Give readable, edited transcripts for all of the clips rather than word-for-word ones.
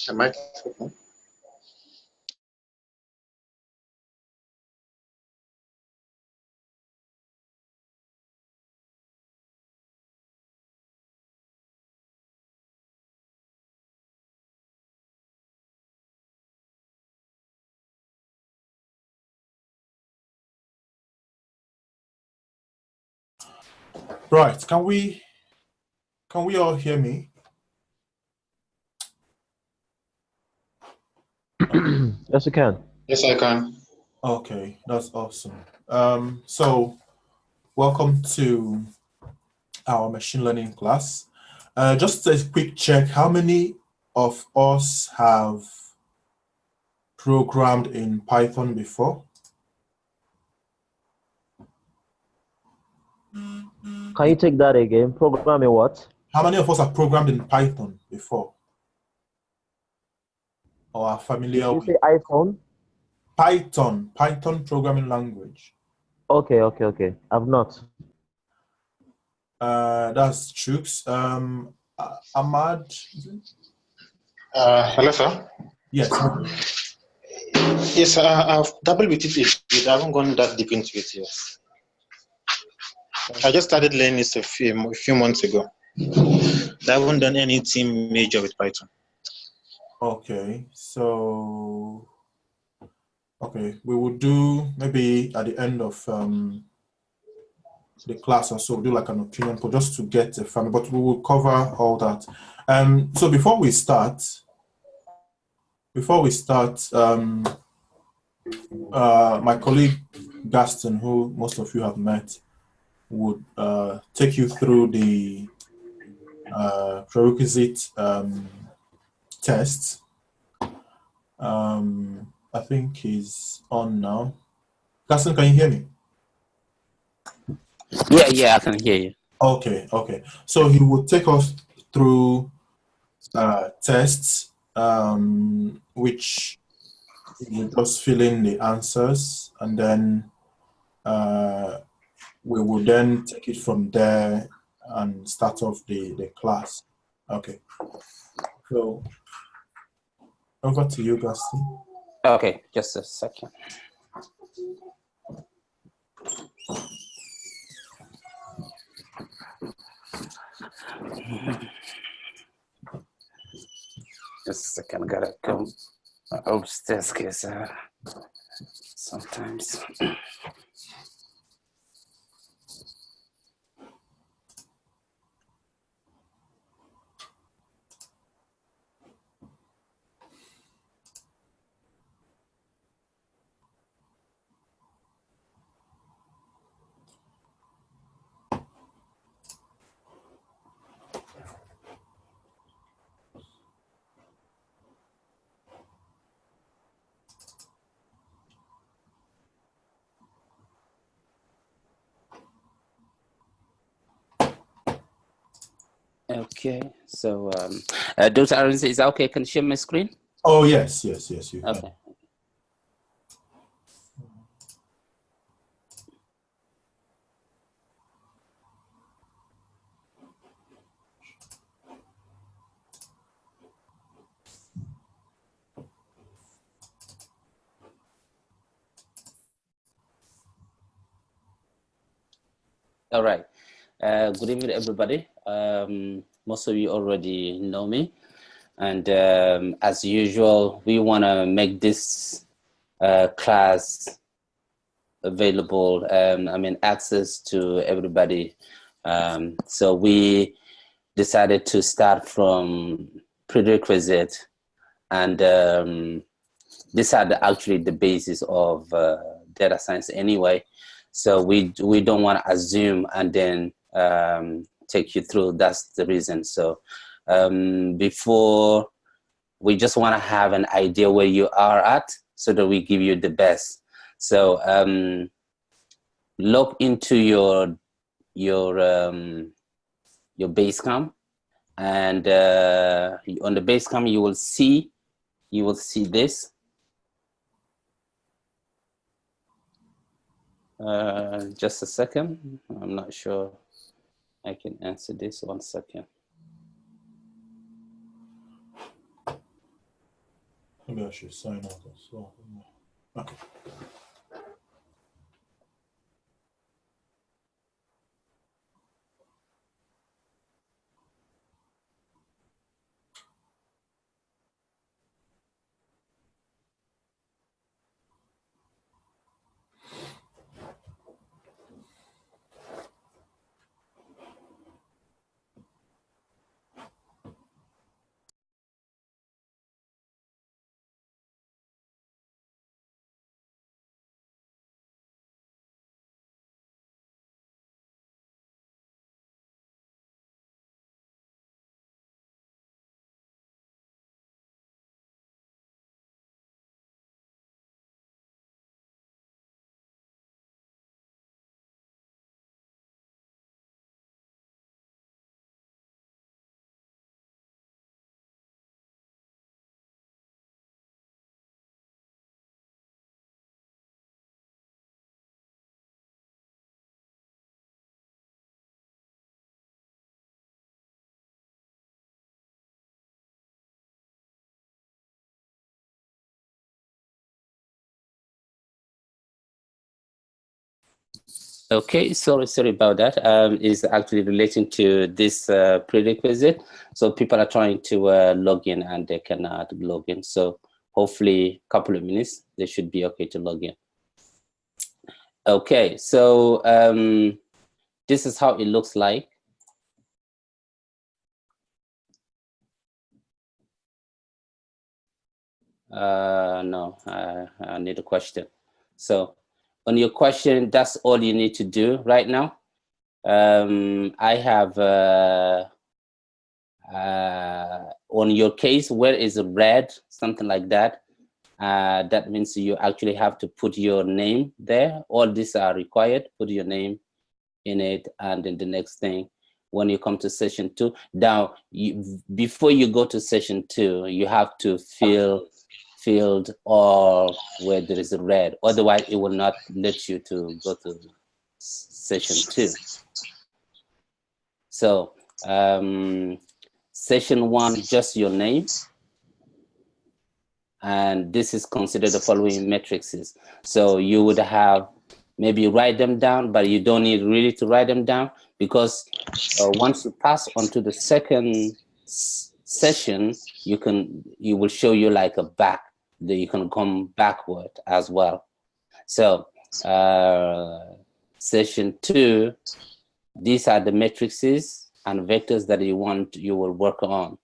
The microphone. Right, can we all hear me? Yes, you can. Yes, I can. Okay, that's awesome. So welcome to our machine learning class. Just a quick check, how many of us have programmed in Python before? Can you take that again? Programming what? How many of us have programmed in Python before? Or are familiar You with say iPhone? Python programming language? Okay. I've not. That's Chooks. Ahmad? Hello, sir. Yes. Yes, I've dabbled with it a bit. I haven't gone that deep into it yet. I just started learning this a few months ago. I haven't done anything major with Python. Okay, so we will do maybe at the end of the class or so, do like an opinion poll just to get a family, but we will cover all that. So before we start, my colleague Gaston, who most of you have met, would take you through the prerequisite tests. I think he's on now. Gaston, can you hear me? Yeah, I can hear you. Okay. So he will take us through tests, which we will just fill in the answers, and then we will then take it from there and start off the class. Okay. So over to you, Gaston. Okay, just a second. Just a second, I gotta go upstairs because sometimes. Okay, so Dr. Aaron, is that okay? Can you share my screen? Oh, yes, you can. Okay. All right. Good evening, everybody. Most of you already know me. And as usual, we want to make this class available, access to everybody. So we decided to start from prerequisite, and these are actually the basis of data science anyway. So we don't want to assume and then take you through. That's the reason. So before we just want to have an idea where you are at so that we give you the best. So log into your Basecamp, and on the Basecamp you will see this. Just a second. I'm not sure I can answer this. 1 second. Maybe I should sign out as well. Okay. Okay, sorry about that. Is actually relating to this prerequisite. So people are trying to log in and they cannot log in. So hopefully a couple of minutes, they should be okay to log in. Okay, so this is how it looks like. No, I need a question. So on your question, that's all you need to do right now. I have on your case where is red, something like that. That means you actually have to put your name there. All these are required. Put your name in it, and then the next thing, when you come to session 2, now before you go to session 2, you have to filled all where there is a red. Otherwise, it will not let you to go to session 2. So session 1, just your name. And this is considered the following matrices. So you would have maybe write them down, but you don't need really to write them down, because once you pass on to the second session, you will show you like a back, that you can come backward as well. So session 2, these are the matrices and vectors that you will work on.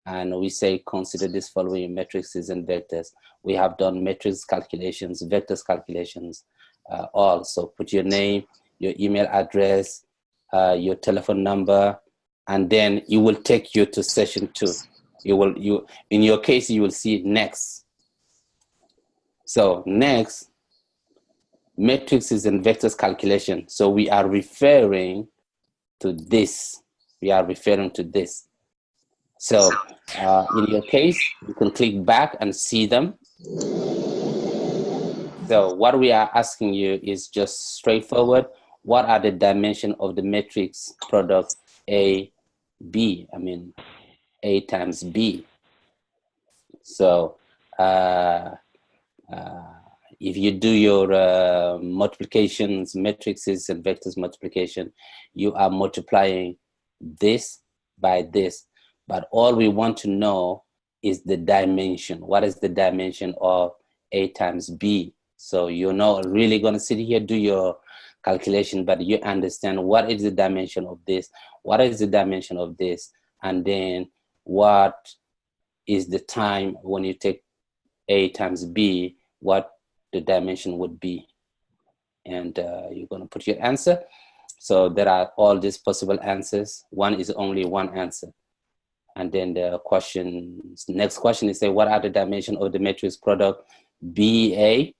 And we say consider this following matrices and vectors. We have done matrix calculations, vectors calculations, all. So put your name, your email address, your telephone number, and then it will take you to session 2. In your case, you will see next. So next, matrices and vectors calculation. So we are referring to this. We are referring to this. So in your case, you can click back and see them. So what we are asking you is just straightforward. What are the dimensions of the matrix product A, B? I mean, A times B. So if you do your multiplications, matrices and vectors multiplication, you are multiplying this by this. But all we want to know is the dimension. What is the dimension of A times B? So you're not really going to sit here, do your calculation, but you understand what is the dimension of this, what is the dimension of this, and then what is the time when you take A times B, what the dimension would be. And you're going to put your answer. So there are all these possible answers. One is only one answer. And then the next question is say, what are the dimensions of the matrix product BA?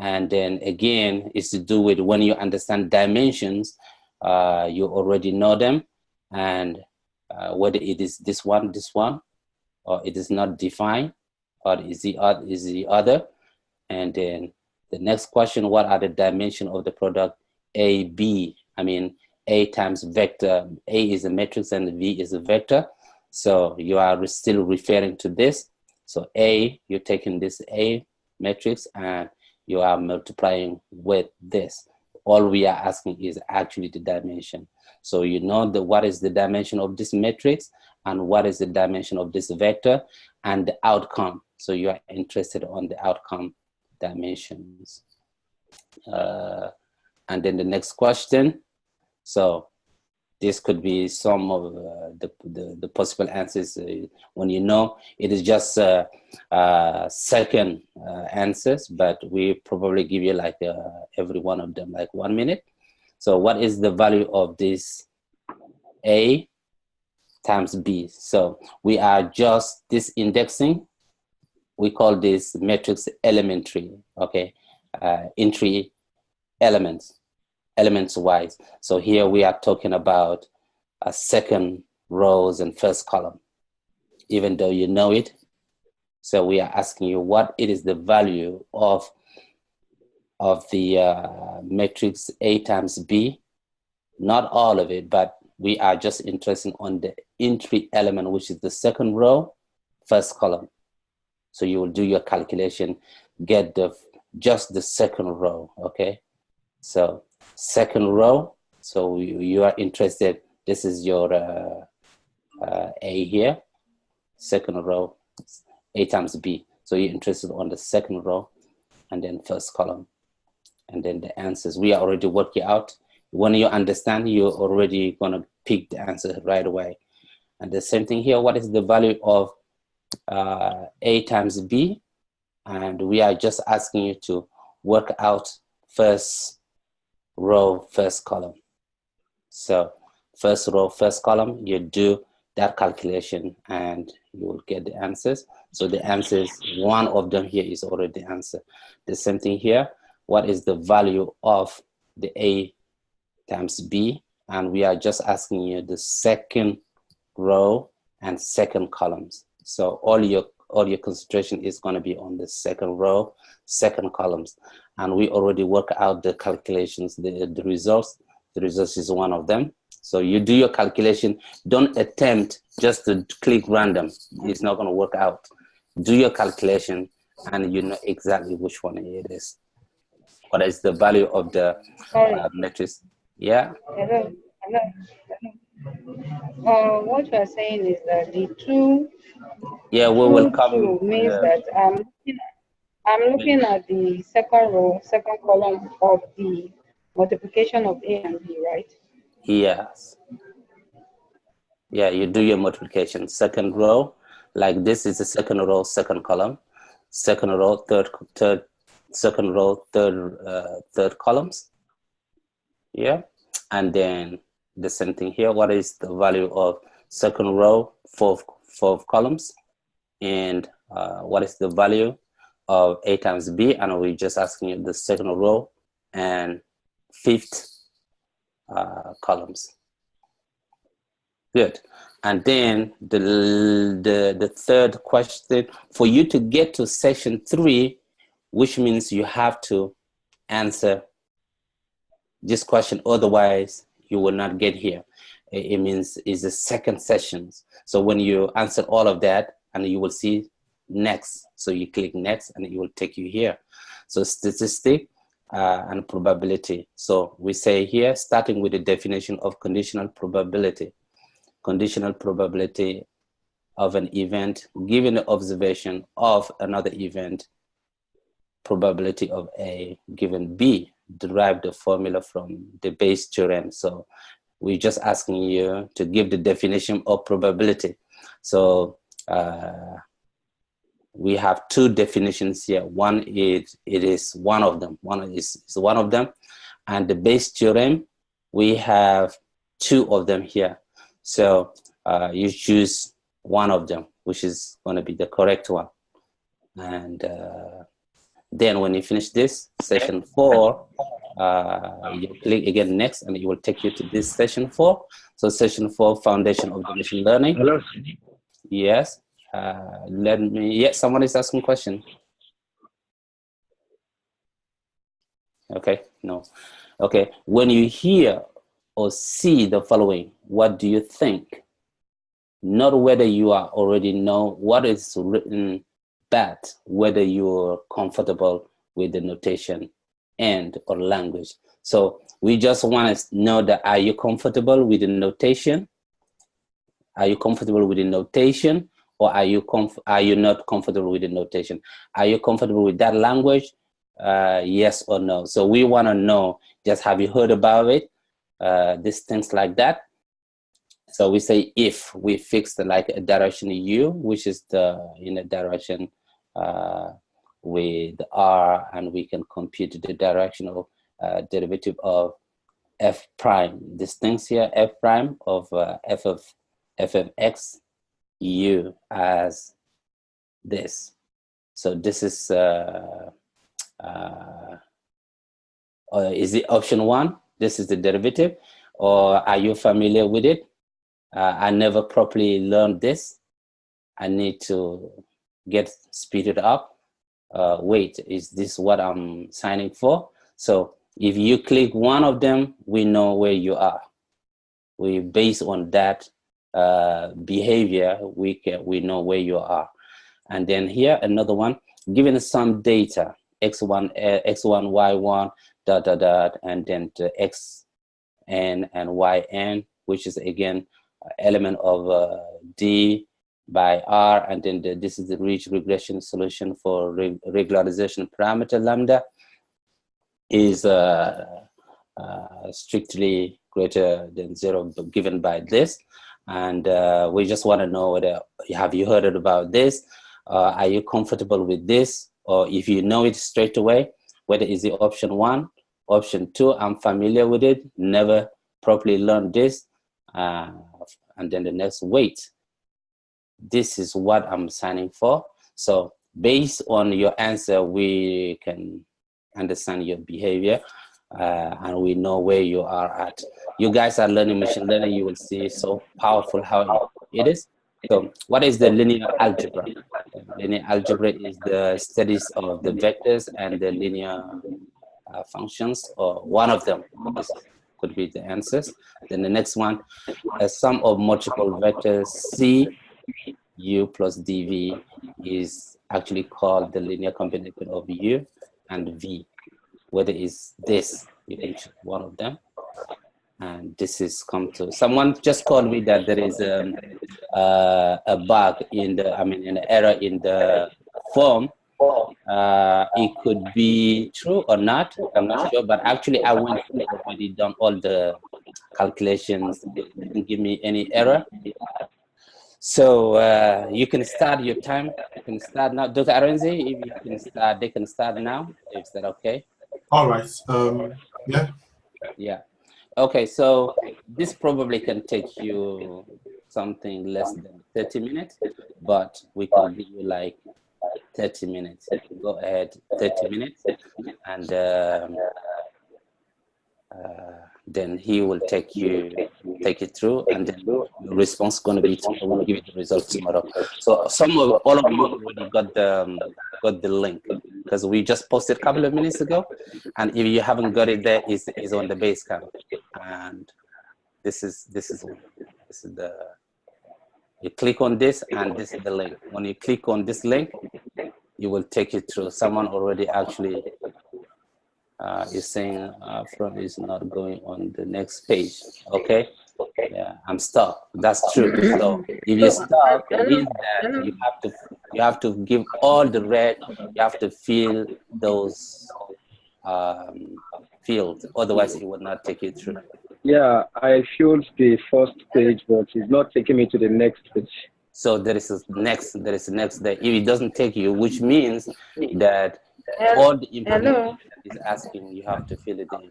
And then again, it's to do with when you understand dimensions, you already know them, and whether it is this one, or it is not defined, or is the other. And then the next question, what are the dimensions of the product AB? I mean, A times vector. A is a matrix and V is a vector. So you are still referring to this. So A, you're taking this A matrix and you are multiplying with this. All we are asking is actually the dimension. So you know what is the dimension of this matrix and what is the dimension of this vector and the outcome. So you are interested on the outcome dimensions. And then the next question. So this could be some of the possible answers. When you know, it is just second answers, but we probably give you like every one of them like 1 minute. So what is the value of this A times B? So we are just this indexing. We call this matrix elementary, okay? Entry elements wise. So here we are talking about a second rows and first column, even though you know it. So we are asking you what it is the value of the matrix A times B, not all of it, but we are just interested on the entry element, which is the second row, first column. So you will do your calculation, get just the second row, okay? So second row, so you are interested, this is your A here, second row, A times B. So you're interested on the second row and then first column. And then the answers, we are already working out. When you understand, you're already gonna pick the answer right away. And the same thing here, what is the value of A times B? And we are just asking you to work out first row, first column. So first row, first column, you do that calculation and you will get the answers. So the answers, one of them here is already the answer. The same thing here, what is the value of the A times B? And we are just asking you the second row and second columns. So all your concentration is going to be on the second row, second columns. And we already work out the calculations, the results. The results is one of them. So you do your calculation. Don't attempt just to click random. It's not going to work out. Do your calculation and you know exactly which one it is. What is the value of the matrix? Yeah? Hello. What you are saying is that the true, yeah, we will come. True means that I'm looking at the second row, second column of the multiplication of A and B, right? Yes. Yeah, you do your multiplication. Second row, like this is the second row, second column. Second row, third, second row, third columns. Yeah, and then the same thing here. What is the value of second row, fourth columns? And what is the value of A times B? And we're just asking you the second row and fifth columns. Good. And then the third question, for you to get to section 3, which means you have to answer this question, otherwise you will not get here. It means it's the second session. So when you answer all of that, and you will see next. So you click next and it will take you here. So statistic and probability. So we say here, starting with the definition of conditional probability. Conditional probability of an event, given the observation of another event, probability of A given B, derive the formula from the Bayes theorem. So we're just asking you to give the definition of probability. So we have two definitions here. One is, it is one of them. One is one of them. And the Bayes theorem, we have two of them here. So you choose one of them, which is going to be the correct one. And then when you finish this, session 4, you click again next, and it will take you to this session 4. So session 4, Foundation of the Machine Learning. Hello. Yes. Let me, yes, someone is asking a question. Okay, no. Okay, when you hear or see the following, what do you think? Not whether you are already know what is written, but whether you're comfortable with the notation and or language. So we just want to know that, are you comfortable with the notation? Are you comfortable with the notation, or are you not comfortable with the notation? Are you comfortable with that language? Yes or no. So we want to know, just have you heard about it? These things like that. So we say if we fix the, like a direction U, which is the in a direction with R, and we can compute the directional derivative of f prime. These things here, f prime of f of x u as this. So this is it option 1? This is the derivative, or are you familiar with it? I never properly learned this. I need to get speeded up. Wait, is this what I'm signing for? So if you click one of them, we know where you are. We based on that behavior, we know where you are. And then here another one, given some data, x1, y1, dot, dot, dot, and then the xn and yn, which is again element of d by r, and then this is the ridge regression solution for regularization parameter lambda is strictly greater than 0 given by this. And we just want to know whether, have you heard about this? Are you comfortable with this? Or if you know it straight away, whether is it option 1, option 2, I'm familiar with it, never properly learned this. And then the next, wait, this is what I'm signing for. So based on your answer, we can understand your behavior, and we know where you are at. You guys are learning machine learning, you will see so powerful how it is. So what is the linear algebra? Linear algebra is the studies of the vectors and the linear functions, or one of them. This could be the answers. Then the next one, a sum of multiple vectors C, U plus dV is actually called the linear combination of U and V. Whether it's this, you can choose one of them. And this is come to, someone just called me that there is a bug in the, an error in the form. It could be true or not, I'm not sure, but actually I went through already, done all the calculations. It didn't give me any error. So you can start your time. You can start now. Dr. Arenzi, if you can start, they can start now. Is that okay? All right. Yeah. Yeah. Okay, so this probably can take you something less than 30 minutes, but we can give you like 30 minutes. Go ahead, 30 minutes, and then he will take it through, and then the response is going to be tomorrow. We'll give you the results tomorrow. So all of you already got the link, because we just posted a couple of minutes ago, and if you haven't got it there, is on the Basecamp, and this is the, you click on this, and this is the link. When you click on this link, it will take you through. Someone already actually is saying from is not going on the next page. Okay, yeah, I'm stuck. That's true. So if you're stuck, it means that you have to give all the red. You have to fill those fields. Otherwise, it will not take you through. Yeah, I filled the first page, but it's not taking me to the next page. So there is a next. There is a next. There. If it doesn't take you, which means that all the information is asking, you have to fill it in.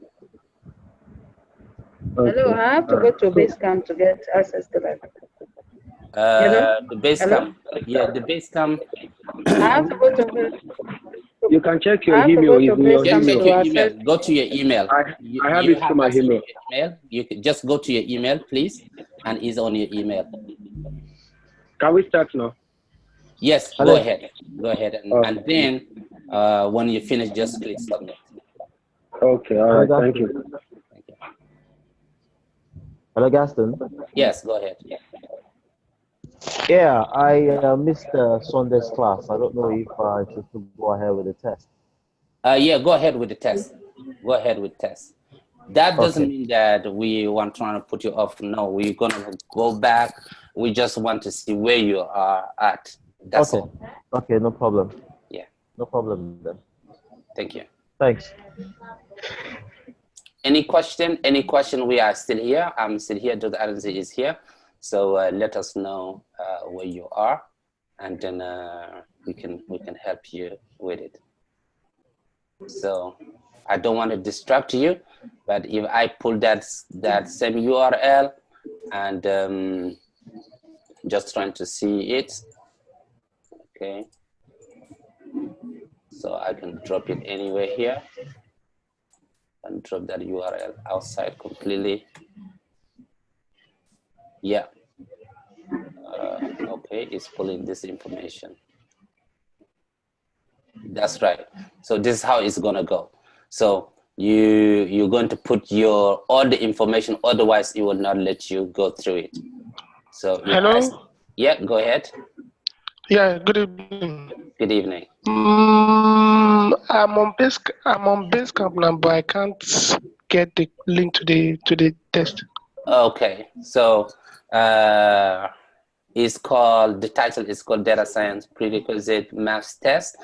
Okay. Hello, I have to go to Basecamp to get access to that. The base Hello? camp. Yeah, the base camp. I have to go to You can check your I have to email. go to Is in your Basecamp Check email. your to email. access. Go to your email. I have You it to have my access to email. your email. You can just go to your email, please, and it's on your email. Can we start now? Yes, Hello. go ahead. Go ahead, and then when you finish, just click submit. Okay, all right. Thank you. Thank you. Hello, Gaston. Yes, go ahead. Yeah, I missed Sunday's class. I don't know if I should still go ahead with the test. Yeah, go ahead with the test. Go ahead with test. That doesn't Okay. mean that we want trying to put you off. No, we're gonna go back. We just want to see where you are at. That's Okay. all. Okay, no problem. Yeah. No problem then. Thank you. Thanks. Any question? Any question? We are still here. I'm still here. Dr. Adams is here. So let us know where you are, and then we can help you with it. So I don't want to distract you, but if I pull that same URL and just trying to see it, okay. So I can drop it anywhere here and drop that URL outside completely. Yeah. Okay, it's pulling this information. That's right. So this is how it's gonna go. So you're going to put all the information, otherwise it will not let you go through it. So Hello? Yeah, go ahead. Yeah, good evening. Good evening. I'm on Basecamp now, but I can't get the link to the test. Okay, so the title is called Data Science Prerequisite Maths Test.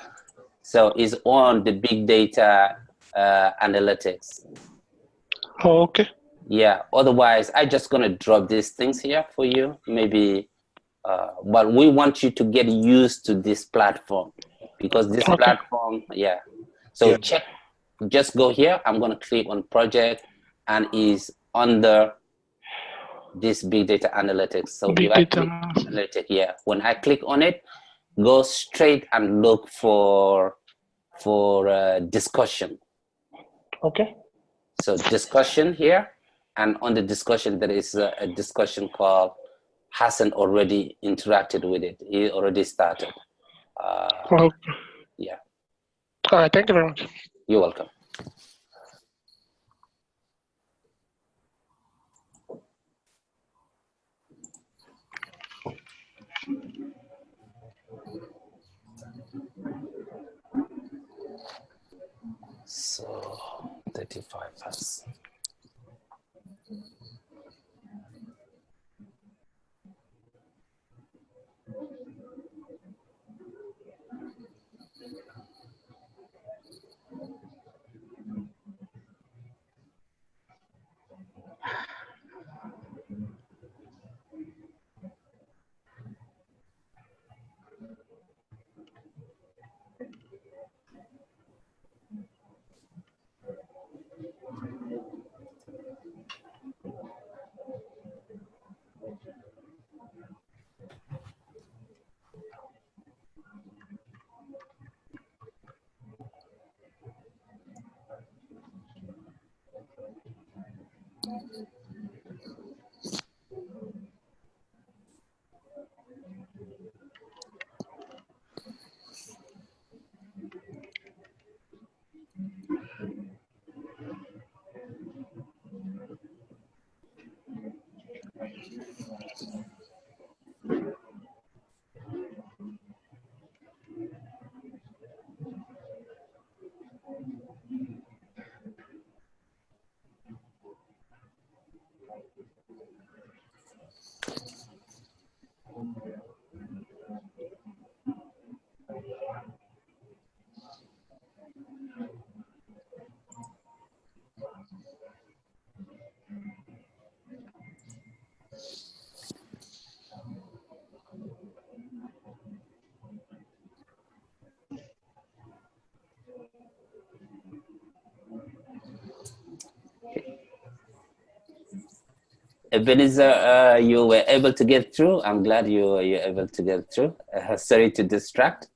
So it's on the big data analytics. Oh, okay. Yeah, otherwise I just gonna drop these things here for you, maybe, but we want you to get used to this platform, because this platform, yeah. So just go here, I'm gonna click on project, and is under this big data analytics. So Big if I data click analytics, yeah, when I click on it, go straight and look for discussion. Okay. So discussion here, and on the discussion there is a discussion called hasn't already interacted with it. He already started. Okay. Yeah. All right. Thank you very much. You're welcome. So 35 has. Ebenezer, you were able to get through. I'm glad you're able to get through. Sorry to distract.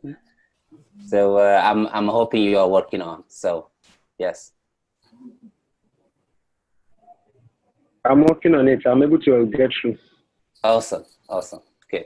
So I'm hoping you are working on. So yes. I'm working on it. I'm able to get through. Awesome. Good.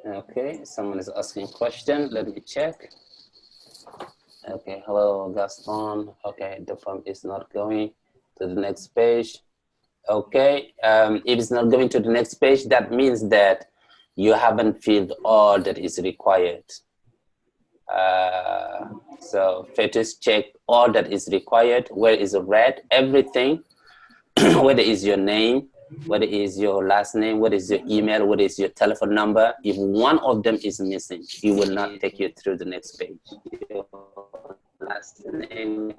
Okay, someone is asking a question. Let me check. Okay, hello, Gaston. Okay, the form is not going to the next page. Okay, if it's not going to the next page, that means that you haven't filled all that is required. So first check all that is required. Where is red? Everything. Whether is your name, what is your last name, what is your email, what is your telephone number. If one of them is missing, it will not take you through the next page. Your last name.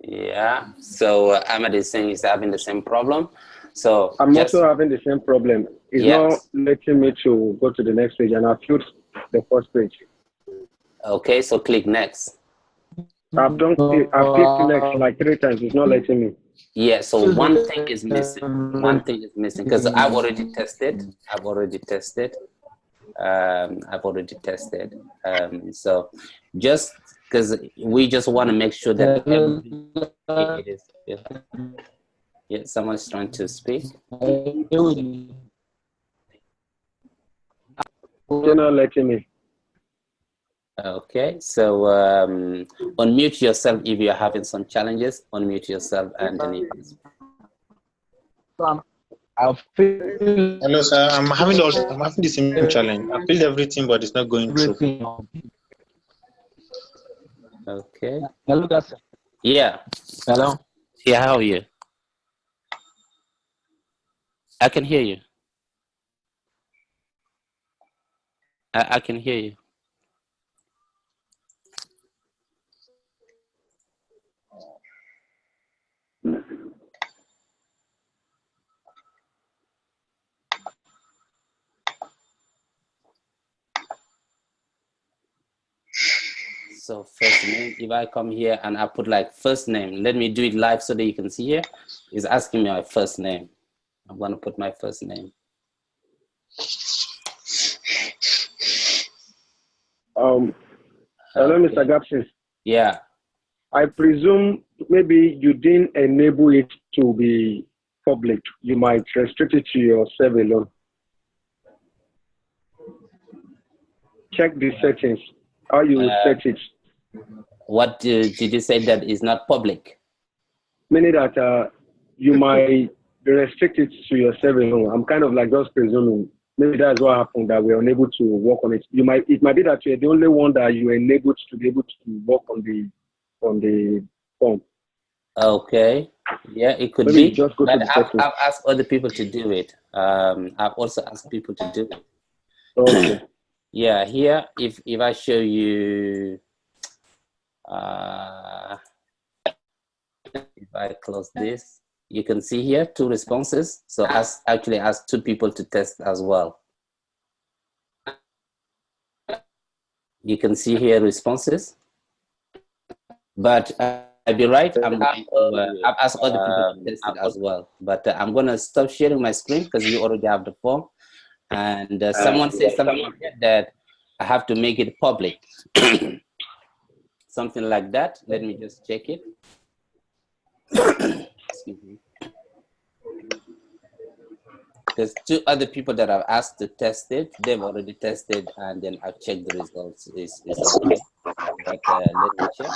Yeah, so Ahmed is saying he's having the same problem. So I'm also having the same problem. It's not letting me to go to the next page, and I filled the first page. Okay, so click next. I've clicked next like 3 times. It's not letting me. Yeah, so one thing is missing. One thing is missing because I've already tested. So just because we just want to make sure that everything it is. Yeah, someone's trying to speak. You're not letting me. Okay, so unmute yourself if you're having some challenges. Unmute yourself and then you can speak. Hello, sir. I'm having the same challenge. I filled everything, but it's not going through. Okay. Hello, guys. Yeah. Hello. Yeah, how are you? I can hear you. I can hear you. So first name, if I come here and I put like first name, let me do it live so that you can see here. It's asking me my first name. I'm going to put my first name. Hello, Mr. Gapson. Yeah. I presume maybe you didn't enable it to be public. You might restrict it to yourself alone. Check the settings, how you set it. What did you say that is not public? Meaning that you might restrict it to yourself alone. I'm kind of like just presuming. Maybe that's what happened, that we're unable to work on it. It might be that you're the only one that you enabled to be able to work on the form. Okay. Yeah, it could Maybe be. just go But to the I've asked other people to do it. I've also asked people to do it. Okay. Yeah, here, if I show you, if I close this, you can see here 2 responses. So I actually asked 2 people to test as well. You can see here responses. But I'd be right. I've asked other people to test it as well. But I'm going to stop sharing my screen because you already have the form. And someone said something that I have to make it public. Something like that. Let me just check it. Excuse me. There's 2 other people that I've asked to test it. They've already tested, and then I've checked the results. It's okay. But let me check.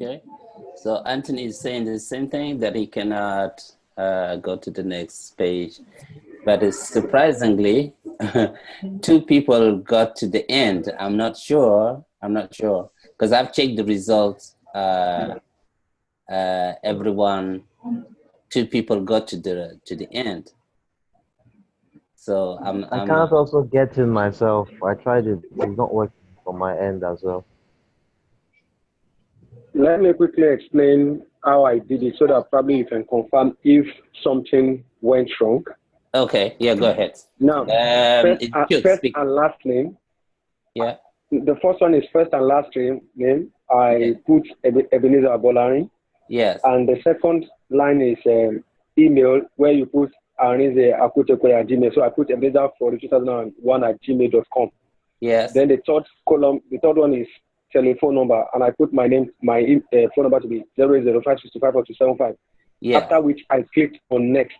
Okay, so Anthony is saying the same thing, that he cannot go to the next page, but it's surprisingly, two people got to the end. I'm not sure, because I've checked the results. Everyone, two people got to the end. So I can't also get in myself. I tried it. It's not working from my end as well. Let me quickly explain how I did it so that probably you can confirm if something went wrong. Okay, yeah, go ahead. Now, first speak. and last name. Yeah. The first one is first and last name. I put Ebenezer Abolari. Yes. And the second line is email, where you put Arinze Akutekwe at Gmail. So I put Ebenezer for 2001 at gmail.com. Yes. Then the third column, the third one is telephone number, and I put my name, my phone number to be 08056542275. Yeah. After which I clicked on next.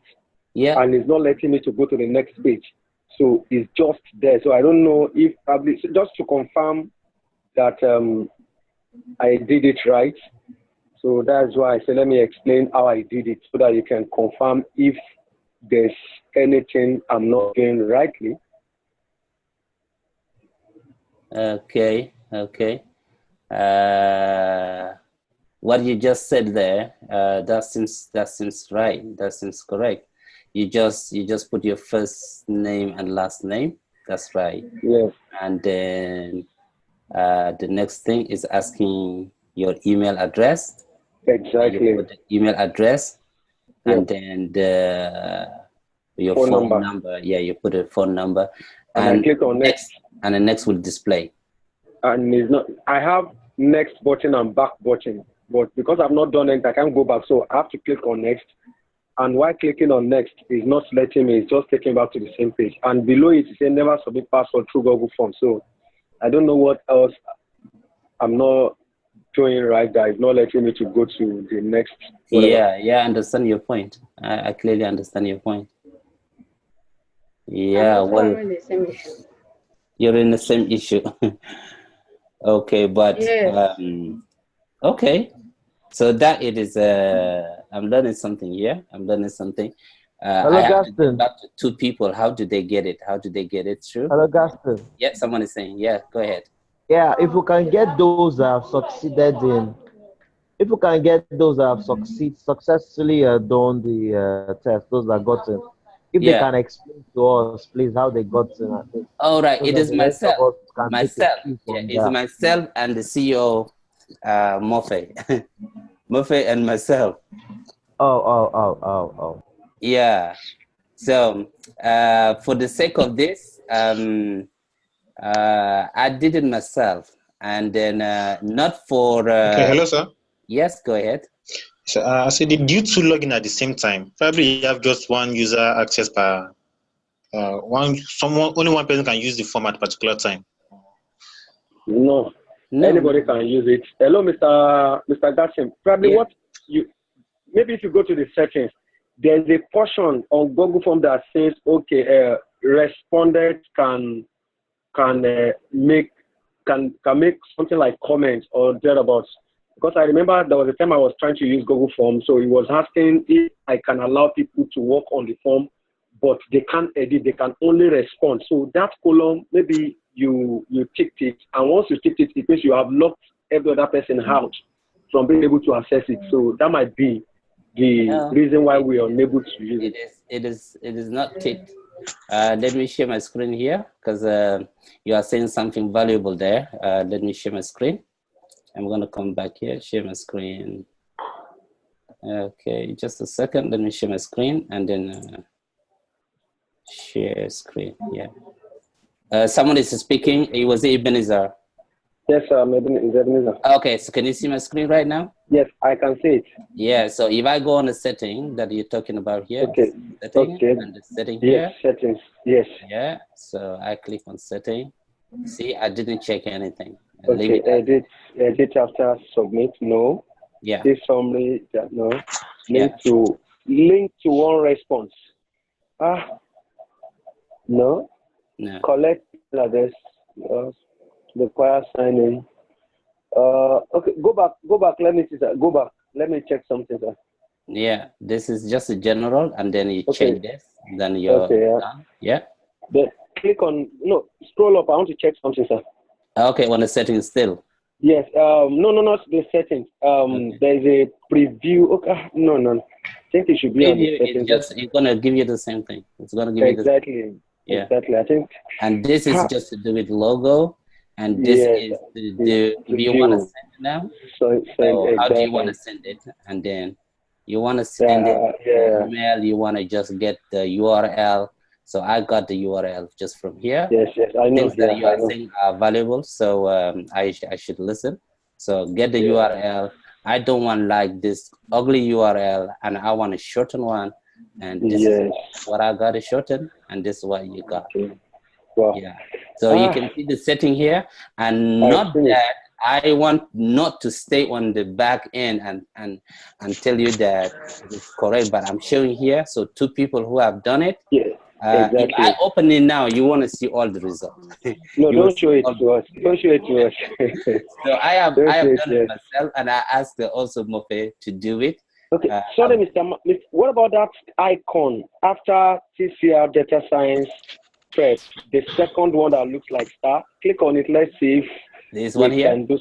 Yeah. And it's not letting me to go to the next page. So it's just there. So I don't know if probably, so just to confirm that I did it right. So that's why I said, let me explain how I did it so that you can confirm if there's anything I'm not doing rightly. Okay. Okay. What you just said there, that seems right. That seems correct. You just put your first name and last name. That's right. Yes. And then the next thing is asking your email address. Exactly. You put the email address, and then your phone number. Yeah, you put a phone number, and I click on next, and the next will display. And it's not. I have next button and back button, but because I've not done it, I can't go back. So I have to click on next. And while clicking on next, it's not letting me. It's just taking back to the same page. And below it, it says never submit password through Google Form. So I don't know what else I'm not doing right. That is not letting me to go to the next. Whatever. Yeah, I understand your point. I clearly understand your point. Yeah, well, I'm in the same issue. You're in the same issue. Okay, but yes. Okay. So that it is. I'm learning something here. I'm learning something. Hello, I have to Gaston. get back to two people. How do they get it? How do they get it through? Hello, Gaston. Yeah, someone is saying. Yeah, go ahead. Yeah, if we can get those that have succeeded in, if we can get those that have successfully done the test, those that got in, if they can explain to us, please, how they got in. I think. All right, it is myself. Myself. Yeah, it's that. myself and the CEO, Murphy. Murphy and myself. Oh. Yeah. So, for the sake of this, I did it myself, and then not for. Okay, hello, sir. Yes, go ahead. So, I said, did you two log in at the same time? Probably you have just one user access per only one person can use the form at a particular time. No. Anybody can use it. Hello, Mr. Gassim. Probably maybe if you go to the settings, there's a portion on Google Form that says, okay, respondent can make something like comments or thereabouts. Because I remember there was a time I was trying to use Google Form, so it was asking if I can allow people to work on the form, but they can't edit, they can only respond. So that column, maybe you ticked it, and once you ticked it, it means you have locked every other person out from being able to access it. So that might be the reason why we are unable to use it. It is not ticked. Let me share my screen here, because you are saying something valuable there. Let me share my screen. I'm going to come back here, share my screen. Okay, just a second. Let me share my screen and then share screen. Yeah. Someone is speaking. It was Ebenezer. Yes, sir. Ebenezer. Okay, so can you see my screen right now? Yes, I can see it. Yeah, so if I go on the setting that you're talking about here, okay. And the setting here. Settings, yes. Yeah, so I click on setting. See, I didn't check anything. Okay, edit after submit, no. Yeah. This summary, no. Link to one response. No. Collect address, require sign in. Okay, go back. Let me see that. Go back. Let me check something, sir. Yeah, this is just a general, and then you check this, then you're done. Yeah. Then click on, scroll up. I want to check something, sir. Okay, on the settings still. Yes. No, not the settings. There's a preview. Okay. No. I think it should be on the settings. It's gonna give you the same thing. It's gonna give you exactly. Yeah. Exactly. I think. And this is just to do with logo, and this Yes, is the the you want to view. send it now. So How do you want to send it? And then you want to send it email. You want to just get the URL. So I got the URL just from here. Yes, I know. Things that you are saying are valuable, so I should listen. So get the URL. I don't want like this ugly URL, and I want a shortened one. And this is what I got, a shortened, and this is what you got. Wow. Yeah. So you can see the setting here, and not that I want not to stay on the back end and tell you that it's correct, but I'm showing here. So 2 people who have done it. Yeah. Exactly. If I open it now, you want to see all the results. No, don't show it to us. Don't show it to us. So I have done it myself, and I asked also Mofe to do it. Okay. Sorry, Mr. What about that icon after TCR data science prep? The second one that looks like star. Click on it. Let's see if this one here. Can do...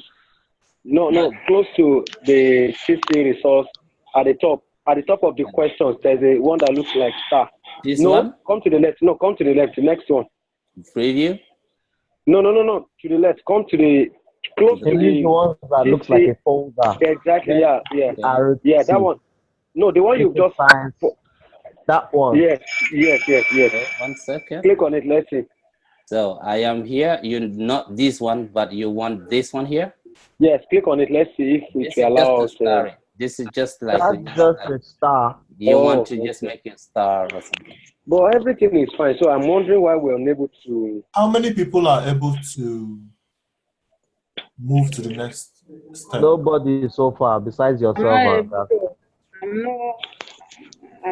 No, close to the CC resource at the top. At the top of the questions, there's a one that looks like star. This one? Come to the left. No, come to the left. The next one. Preview? No. To the left. Come to the close to the one that looks like a folder. Exactly. Yeah. Yeah, that one. No, the one you've just. That one. Yes. Okay, 1 second. Click on it. Let's see. So I am here. You not this one, but you want this one here? Yes. Click on it. Let's see if we allow us. This is just like a star. You want to just make a star or something. But everything is fine. So I'm wondering why we're unable to. How many people are able to move to the next step? Nobody so far besides yourself. I'm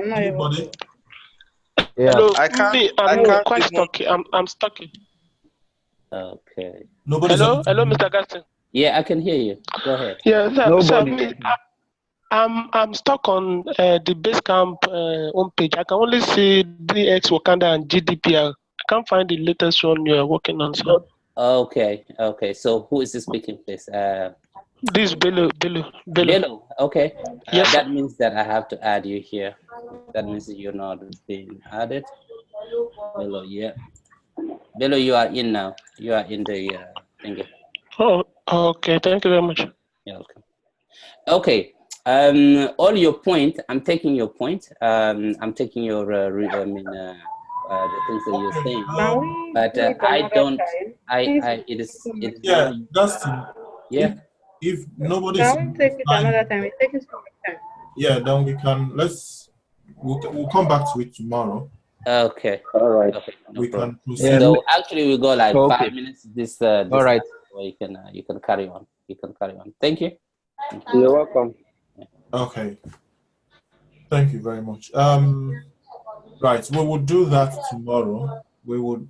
not able to. Yeah. Hello, I can't. I'm quite stuck. I'm stuck. Okay. Hello, Mr. Gaston. Yeah, I can hear you. Go ahead. Yeah, I'm stuck on the Basecamp homepage. I can only see DX Wakanda and GDPR. I can't find the latest one you are working on, sir. Okay. So who is speaking, please? This Bello. Okay. Yes. That means that I have to add you here. That means you're not being added. Bello, yeah. Bello, you are in now. You are in the thing. Oh, okay. Thank you very much. You're welcome. Okay. All your point. I'm taking your point. I'm taking your the things that you're saying. But I don't. It is. Yeah, Dustin. Yeah. If nobody. Can we take it another time? It's taking so much time. Yeah, then we can. We'll come back to it tomorrow. Okay. All right. Okay, we problem. can proceed. So actually, we go like 5 minutes. This all right. So you can carry on. Thank you. You're welcome. Okay. Thank you very much. Right, we will do that tomorrow. We will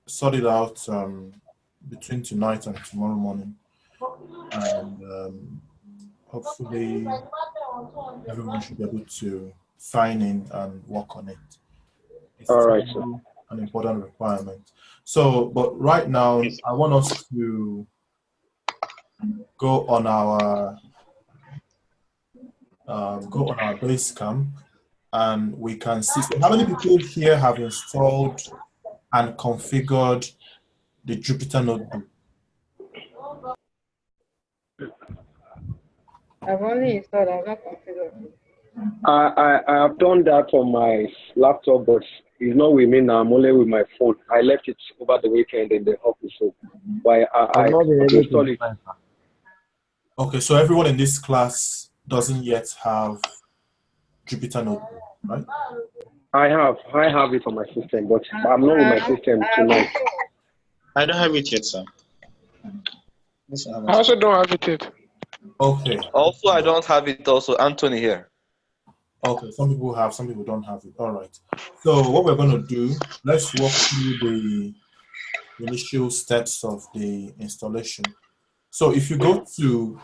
sort it out between tonight and tomorrow morning, and hopefully everyone should be able to sign in and work on it. It's all right, an important requirement. So, but right now, I want us to go on our Basecamp, and we can see how many people here have installed and configured the Jupyter Notebook. I've only installed, I've not configured. I have done that on my laptop, but it's not with me now. I'm only with my phone. I left it over the weekend in the office, so I installed it. Okay, so everyone in this class doesn't yet have Jupyter Notebook, right? I have it on my system, but I'm not with my system tonight. I don't have it yet, sir. I also don't have it yet. Okay. Also, I don't have it also. Anthony here. Okay, some people have, some people don't have it. All right. So what we're going to do, let's walk through the initial steps of the installation. So if you go to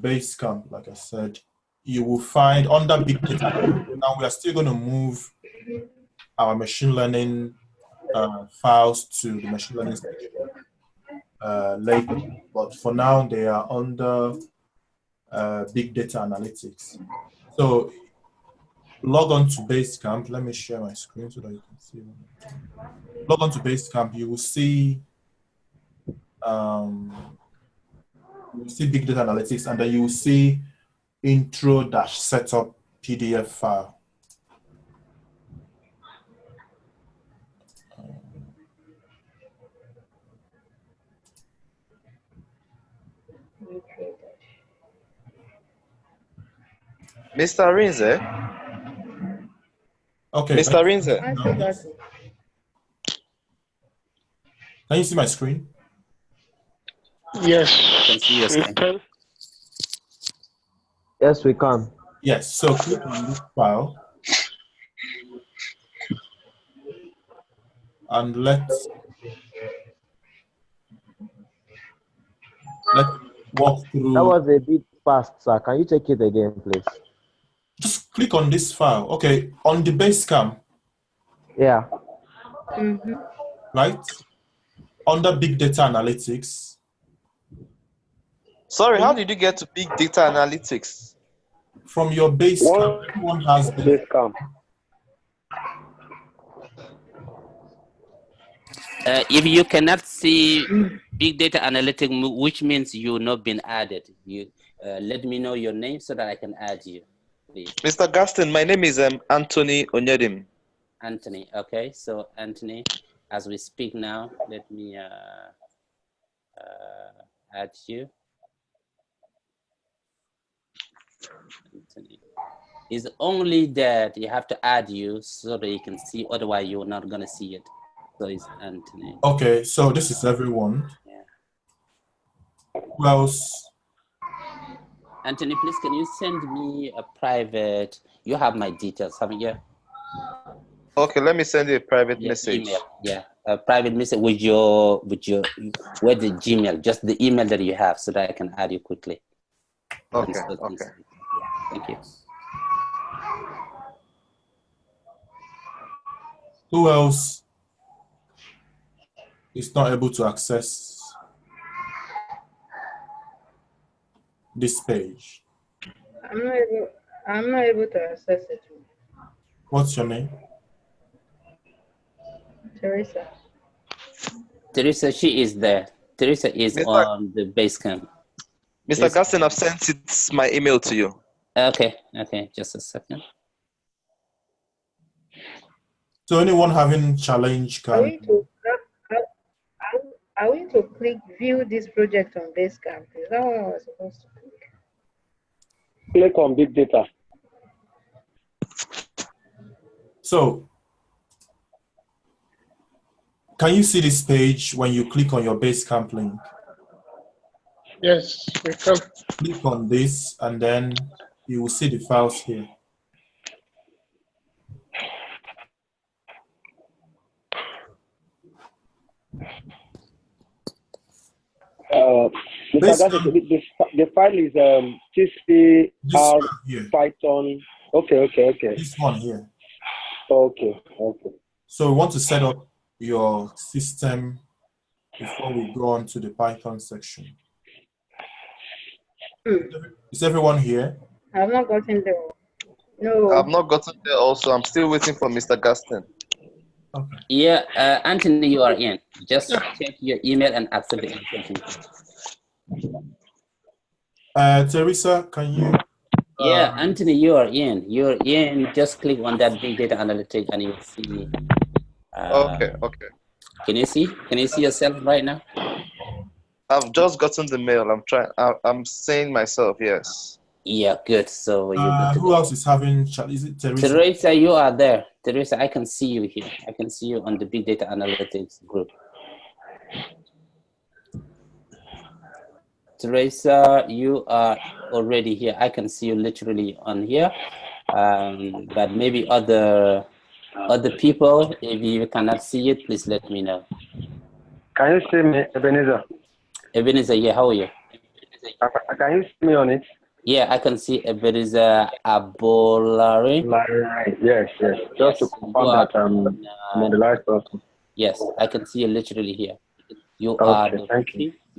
Basecamp, like I said, you will find under Big Data. Now we are still going to move our machine learning files to the machine learning section later, but for now they are under Big Data Analytics. So log on to Basecamp. Let me share my screen so that you can see. Log on to Basecamp. You will see big data analytics, and then you will see intro-setup PDF file. Mr. Rinze? Okay. Mr. Rinze? Can you see my screen? Yes. I can see your screen. Yes, we can. Yes. So click on this file, and let's walk through. That was a bit fast, sir. Can you take it again, please? Just click on this file. Okay, on the Basecamp. Yeah. Right? Under Big Data Analytics. Sorry, how did you get to big data analytics? From your Basecamp. Everyone has Basecamp. If you cannot see big data analytics, which means you've not been added, you let me know your name so that I can add you, please. Mr. Gaston, my name is Anthony Onyedim. Anthony, okay. So Anthony, as we speak now, let me add you. Anthony. It's only that you have to add you so that you can see, otherwise you're not gonna see it. So it's Anthony. Okay, so this is everyone. Yeah. Who else? Anthony, please can you send me a private, you have my details, haven't you? Okay, let me send you a private message. Email. Yeah, a private message with the Gmail, just the email that you have so that I can add you quickly. Okay, okay. Yeah, thank you. Who else is not able to access this page? I'm not able to access it. What's your name? Teresa. Teresa, she is there. Teresa is on the Basecamp. Mr. Gaston, I've sent my email to you. Okay, just a second. So anyone having challenge can... Are we to click view this project on Basecamp? Is that what I was supposed to click? Click on big data. So, can you see this page when you click on your Basecamp link? Yes, we can. Click on this and then you will see the files here. The file is TCR Python. Okay. This one here. Okay. So we want to set up your system before we go on to the Python section. Is everyone here? I've not gotten there. No. I've not gotten there also. I'm still waiting for Mr. Gaston. Okay. Yeah, Anthony, you are in. Just check your email and accept the invitation. Teresa, can you? Yeah, Anthony, you are in. You're in. Just click on that big data analytics and you'll see. Okay. Can you see? Can you see yourself right now? I've just gotten the mail. I'm saying myself, yes. Yeah, good. So who else is having? Is it Teresa? Teresa, you are there. Teresa, I can see you here. I can see you on the big data analytics group. Teresa, you are already here. I can see you literally on here. But maybe other people, if you cannot see it, please let me know. Can you see me, Ebenezer? Ebenezer, yeah, how are you? Can you see me on it? Yeah, I can see Ebenezer Abolari. Yes. Just to confirm that I'm on the right person. Yes, I can see you literally here. You are the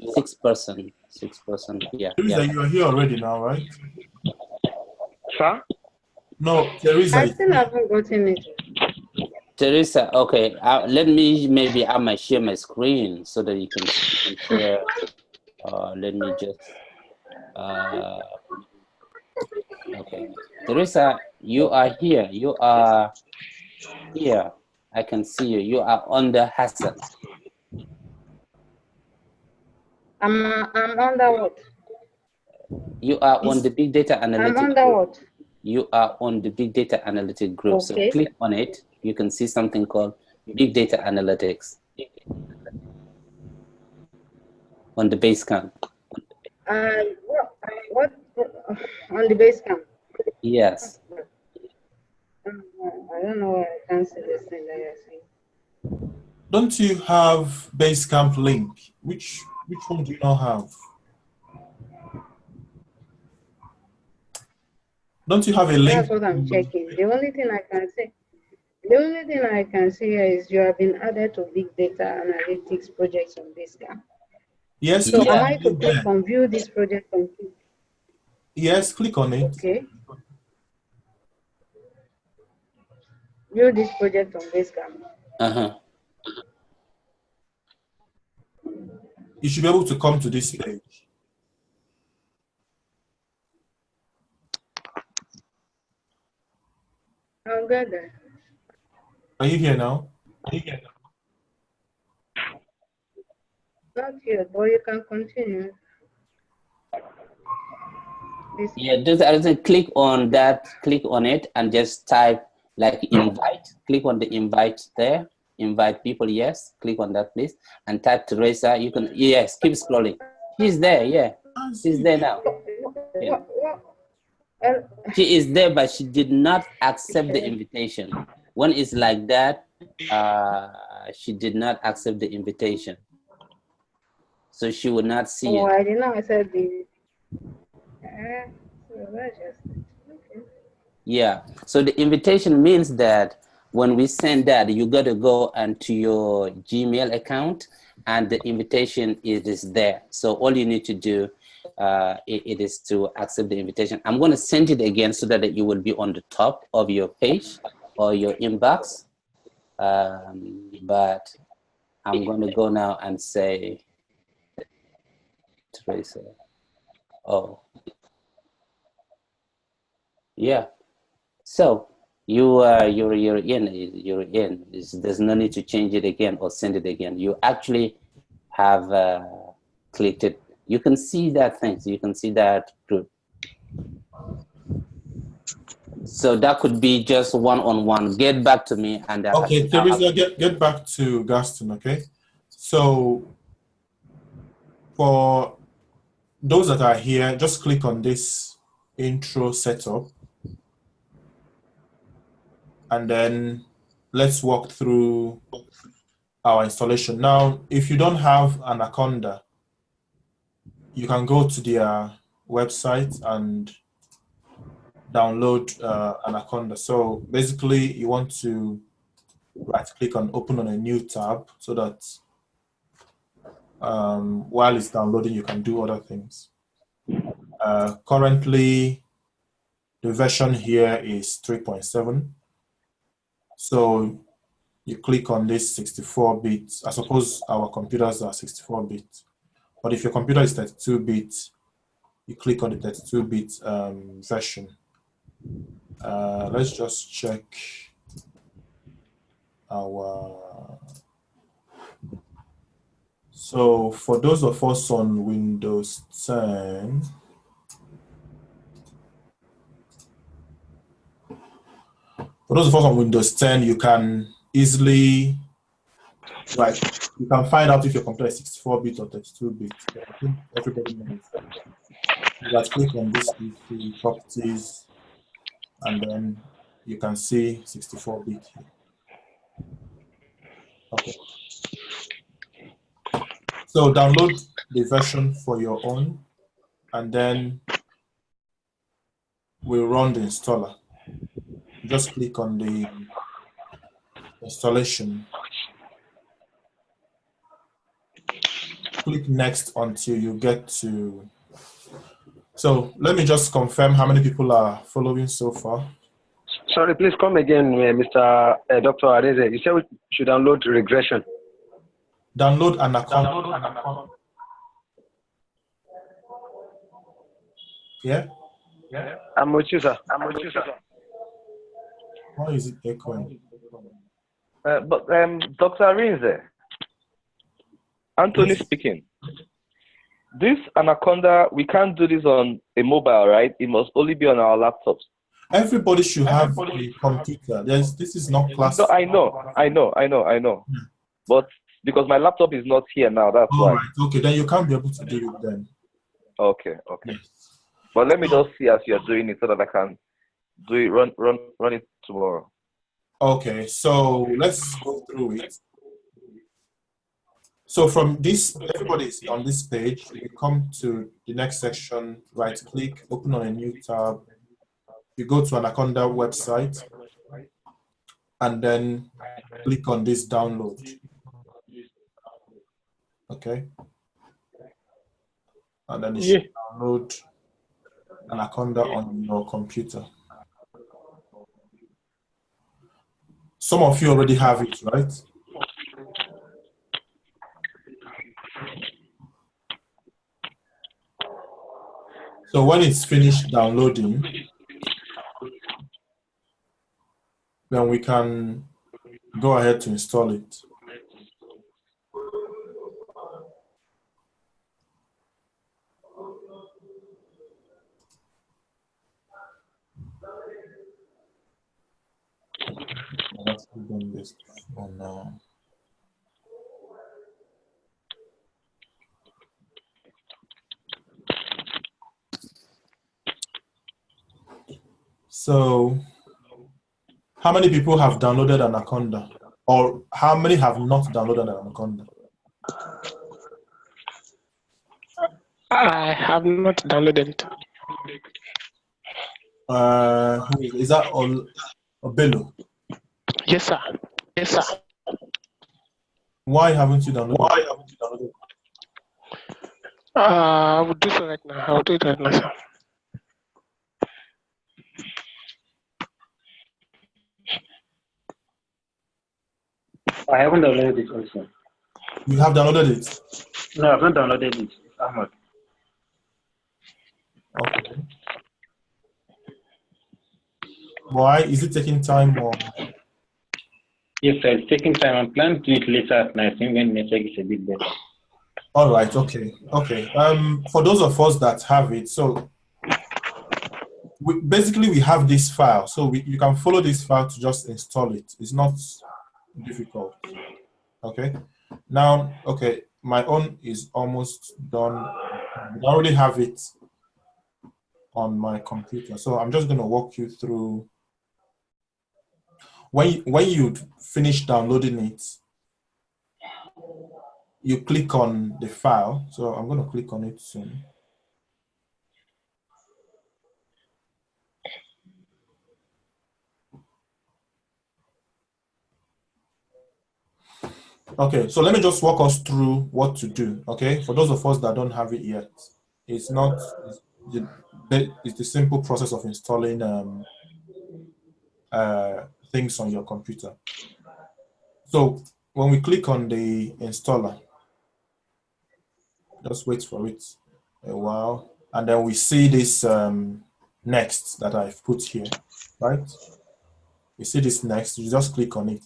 6%. 6%. Yeah. You are here already now, right? Sir? No, Teresa. I still haven't gotten it. Teresa, okay. Let me maybe I might share my screen so that you can share. Let me just. Okay, Teresa, you are here. You are here. I can see you. You are under Hassan. I'm under what? You are on the big data I'm analytic under group. what? You are on the big data analytic group. Okay. So click on it. You can see something called big data analytics on the base camp. What on the base camp? Yes. I don't know why I can't see this thing that you're saying. Don't you have Basecamp link? Which one do you not have? Don't you have a link? That's what I'm checking. The only thing I can see here is you have been added to big data analytics projects on Basecamp. Yes. So am I to click on view this project on? Yes, click on it. Okay. View this project on Basecamp. You should be able to come to this page. I'm good then. Are you here now? Not yet, but you can continue. Yeah, just click on that, click on it and just type like invite. Click on the invite there. Invite people, yes. Click on that, please. And type Teresa. You can, yes, keep scrolling. She's there, yeah. She's there now. Yeah. She is there, but she did not accept the invitation. When it's like that, she did not accept the invitation. So she would not see it. Oh, I didn't know I said the. Yeah, so the invitation means that when we send that, you got to go into your Gmail account and the invitation is there. So all you need to do it is to accept the invitation. I'm going to send it again so that you will be on the top of your page or your inbox. But I'm going to go now and say, Teresa, oh, yeah. So you're in. There's no need to change it again or send it again. You actually have clicked it. You can see that thing. You can see that group. So that could be just one-on-one. Get back to me and okay, Teresa, get back to Gaston. Okay, so for those that are here, just click on this intro setup. And then let's walk through our installation. Now, if you don't have Anaconda, you can go to their website and download Anaconda. So basically, you want to right-click on open on a new tab so that while it's downloading, you can do other things. Currently, the version here is 3.7. So you click on this 64-bit. I suppose our computers are 64-bit. But if your computer is 32-bit, you click on the 32-bit version. Let's just check our... So for those of us on Windows 10, for those of us on Windows 10, you can easily, right, you can find out if your computer is 64-bit or 32-bit. I think everybody knows. You just click on this properties, and then you can see 64-bit here. Okay. So download the version for your own, and then we'll run the installer. Just click on the installation. Click next until you get to. So let me just confirm how many people are following so far. Sorry, please come again, Mr. Dr. Areze. You said we should download regression. Download Anaconda. Yeah? I'm with you, sir. Why is it echoing? But Dr. Areze, Anthony speaking. This Anaconda, we can't do this on a mobile, right? It must only be on our laptops. Everybody should have a computer. This is not class. No, I know. But because my laptop is not here now, that's why. All right. Okay, then you can't be able to do it then. Okay. Yes. But let me just see as you're doing it so that I can do it, run it tomorrow. Okay, so let's go through it. So from this, everybody is on this page. You come to the next section, right click, open on a new tab. You go to Anaconda website and then click on this download. Okay. And then you should download Anaconda on your computer. Some of you already have it, right? So when it's finished downloading, then we can go ahead to install it. Let's do this on now. So, how many people have downloaded Anaconda? Or how many have not downloaded Anaconda? I have not downloaded it. Is that all? Bello? Yes, sir. Why haven't you downloaded? I will do so right now. I will do it right now, sir. I haven't downloaded it also. You have downloaded it? No, I've not downloaded it, Ahmad. Okay. Why? Is it taking time or? Yes, sir, it's taking time. I'm planning to do it later at night. I think when network is a bit better. All right. Okay. For those of us that have it, so we have this file. So you can follow this file to just install it. It's not difficult. Okay. Now, my own is almost done. I already have it on my computer. So I'm just going to walk you through. When you finish downloading it, you click on the file. So I'm going to click on it soon. Okay, so let me just walk us through what to do. Okay, for those of us that don't have it yet, it's the simple process of installing things on your computer. So when we click on the installer, just wait for it a while, and then we see this next that I've put here, right? You see this next, you just click on it.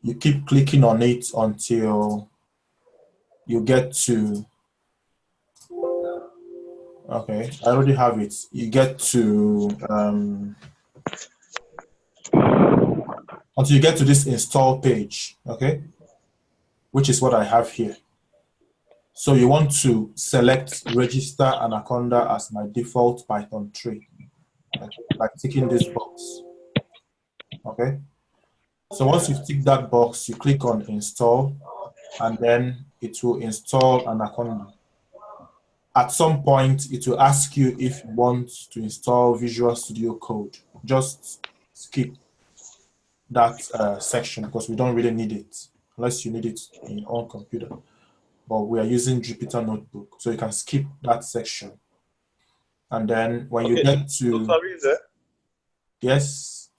You keep clicking on it until you get to, okay, I already have it. You get to, until you get to this install page, okay, which is what I have here. So you want to select register Anaconda as my default Python tree, like ticking this box, okay? So once you tick that box, you click on install, and then it will install Anaconda. At some point, it will ask you if you want to install Visual Studio Code. Just skip that section because we don't really need it, unless you need it in your own computer. But we are using Jupyter Notebook, so you can skip that section. And then when you get to... Yes.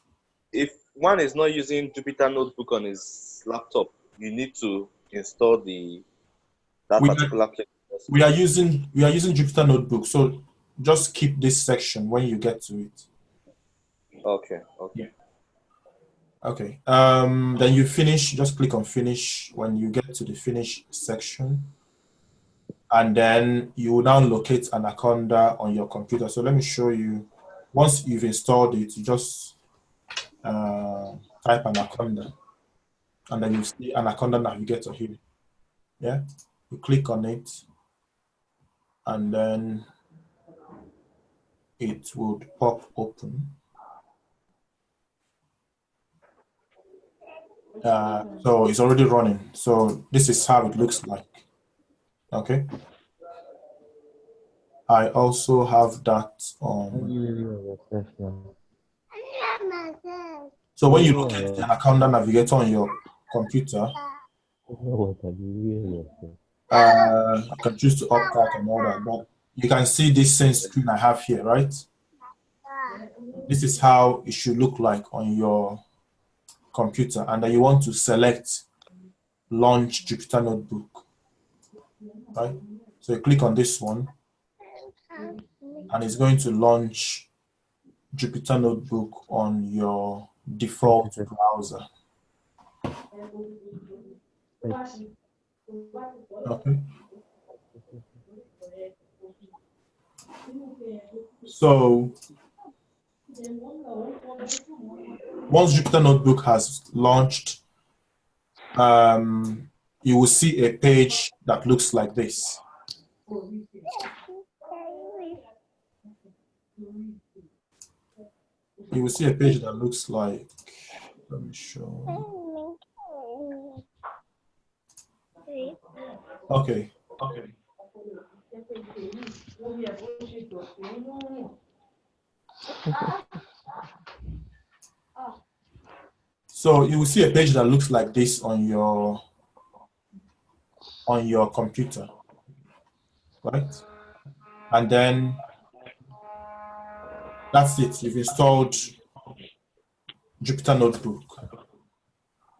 if one is not using Jupyter Notebook on his laptop, you need to install that particular place. We are using Jupyter Notebook, so just keep this section when you get to it. Okay. Yeah. Okay. Then you finish. Just click on finish when you get to the finish section, and then you will now locate Anaconda on your computer. So let me show you. Once you've installed it, you just type Anaconda, and then you see Anaconda Navigator here. Yeah. You click on it, and then it would pop open. So it's already running. So this is how it looks like. Okay. I also have that on. So when you look at the Anaconda Navigator on your computer, you can choose to opt out and all that. But you can see this same screen I have here, right? This is how it should look like on your computer, and then you want to select Launch Jupyter Notebook, right? So you click on this one, and it's going to launch Jupyter Notebook on your default browser. Okay. So once Jupyter Notebook has launched, you will see a page that looks like this. You will see a page that looks like, let me show. Okay. So you will see a page that looks like this on your computer, right? And then that's it. You've installed Jupyter Notebook.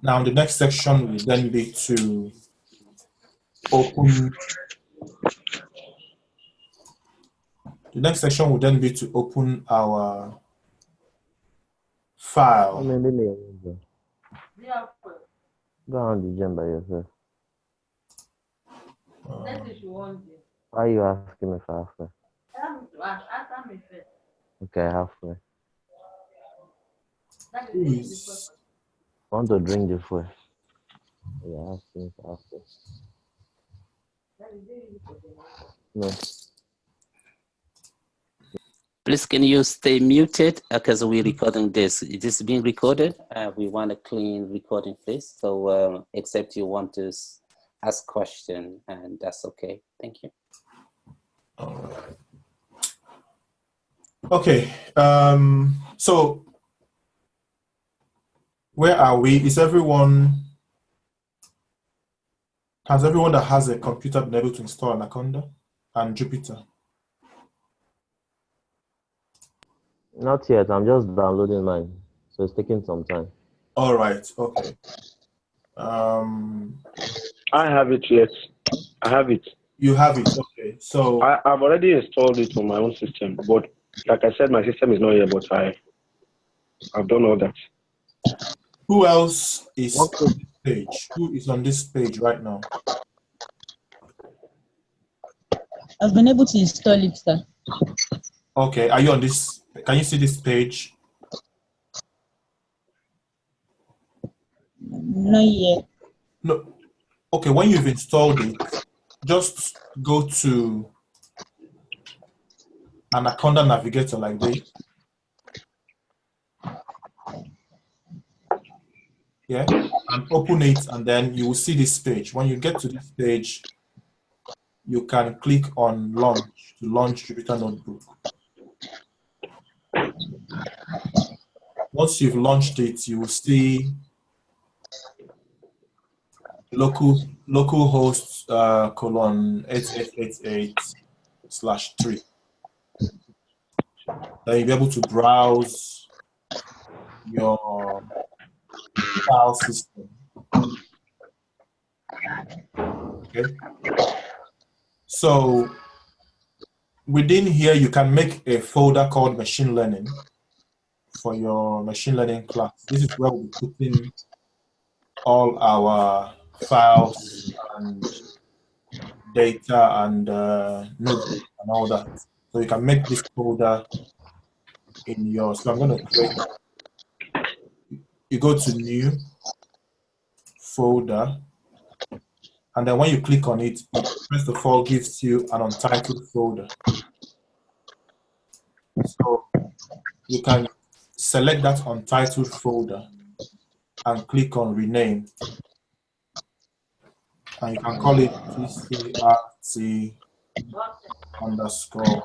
Now the next section will then be to open. The next section will then be to open our file. Go on the gym by yourself. Why are you asking me for halfway? Okay, halfway. I want to drink the fuel. Yeah, asking for halfway. No. Please, can you stay muted because we're recording this. It is being recorded. We want a clean recording, please. So, except you want to ask question, and that's okay. Thank you. All right. Okay. So, where are we? Has everyone that has a computer been able to install Anaconda and Jupyter? Not yet. I'm just downloading mine, so it's taking some time. All right. Okay. I have it, yes. I have it. You have it. Okay. So I've already installed it on my own system, but like I said, my system is not here, but I've done all that. Who else is on this page? Who is on this page right now? I've been able to install it, sir. Okay. Are you on this? Can you see this page? Not yet. No. Okay. When you've installed it, just go to Anaconda Navigator like this. Yeah, and open it, and then you will see this page. When you get to this page, you can click on Launch to launch Jupyter Notebook. Once you've launched it, you will see localhost :8888/3. Then you'll be able to browse your file system. Okay. So within here, you can make a folder called machine learning for your machine learning class. This is where we'll put in all our files and data and notebook and all that. So you can make this folder in yours. So I'm going to create, you go to new folder, and then when you click on it, it first of all gives you an untitled folder. So you can select that untitled folder and click on rename. And you can call it TCRT underscore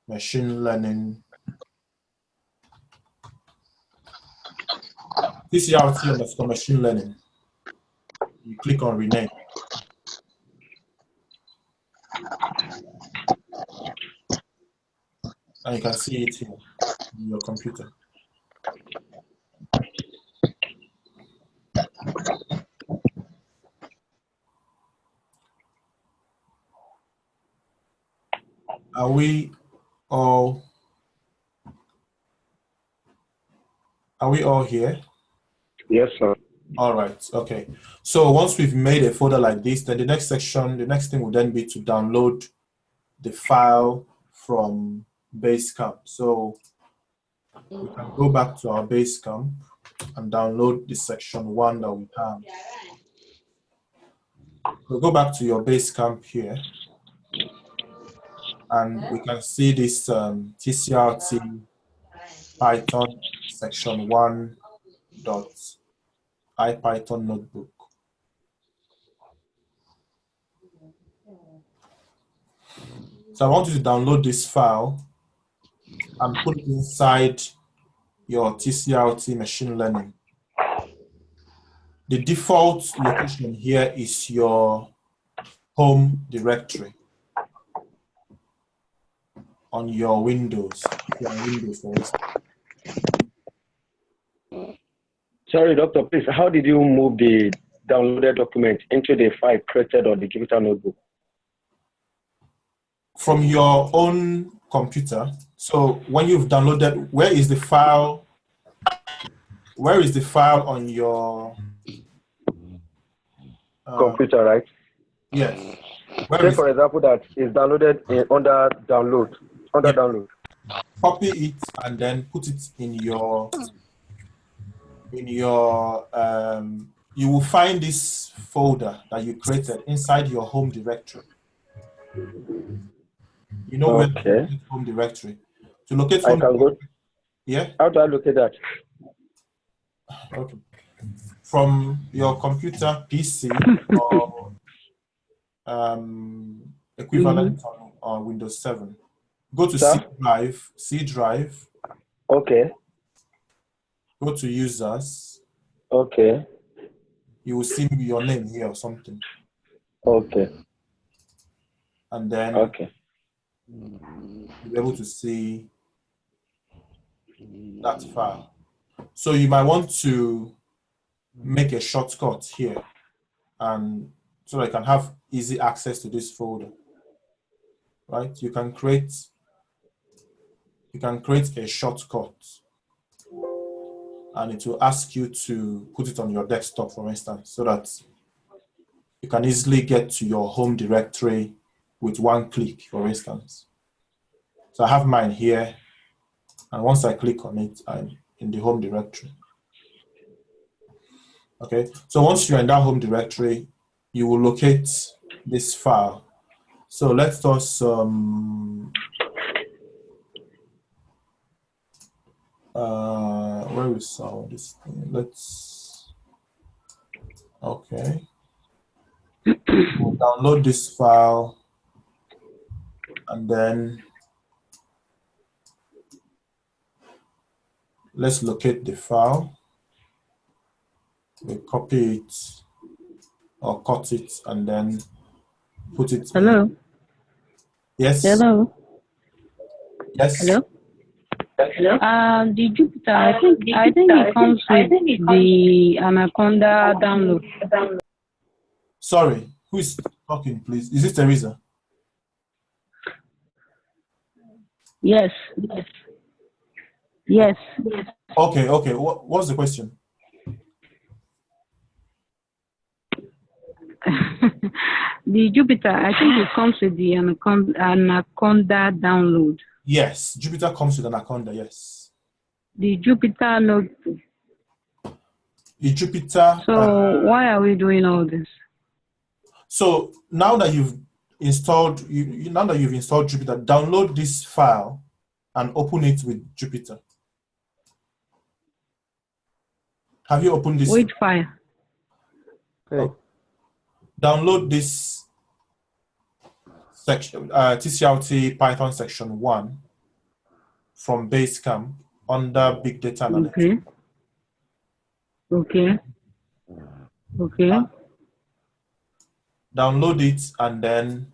machine learning. TCRT underscore machine learning. You click on rename. And you can see it here in your computer. Are we all here? Yes, sir. All right, okay. So once we've made a folder like this, then the next section, the next thing will then be to download the file from Basecamp. So we can go back to our Basecamp and download the section 1 that we have. We'll go back to your Basecamp here, and we can see this TCRT Python section 1 dot IPython notebook. So I want you to download this file and put it inside your TCRT machine learning. The default location here is your home directory on your Windows. Sorry, Doctor, please, how did you move the downloaded document into the file created on the Jupyter notebook? From your own computer. So when you've downloaded, where is the file? Where is the file on your computer, right? Yes. Say, for example, that is downloaded under download. Download. Copy it and then put it in your you will find this folder that you created inside your home directory. You know where to locate home directory. To locate home directory, yeah? How do I locate that? Okay. From your computer, PC, or equivalent on Windows 7. Go to C drive. Okay. Go to users. Okay. You will see your name here or something. Okay. And then you'll be able to see that file. So you might want to make a shortcut here, and so I can have easy access to this folder. Right? You can create a shortcut, and it will ask you to put it on your desktop, for instance, so that you can easily get to your home directory with one click, for instance. So I have mine here, and once I click on it, I'm in the home directory. Okay, so once you're in that home directory, you will locate this file. So let us where we saw this thing. Let's we'll download this file, and then let's locate the file. We copy it or cut it and then put it. Hello. Yes. Hello. Yes. Hello. The Jupyter, I think it comes with the Anaconda download. Sorry, who is talking, please? Is this Teresa? Yes. Yes. Okay. What's the question? The Jupyter, I think it comes with the Anaconda download. Yes, Jupyter comes with Anaconda, yes. The Jupyter notebook. The Jupyter. So why are we doing all this? So now that you've installed, Jupyter, download this file and open it with Jupyter. Have you opened this? Which file? Okay. Download this section, TCRT Python section 1 from Basecamp under Big Data Analytics. Okay. Download it and then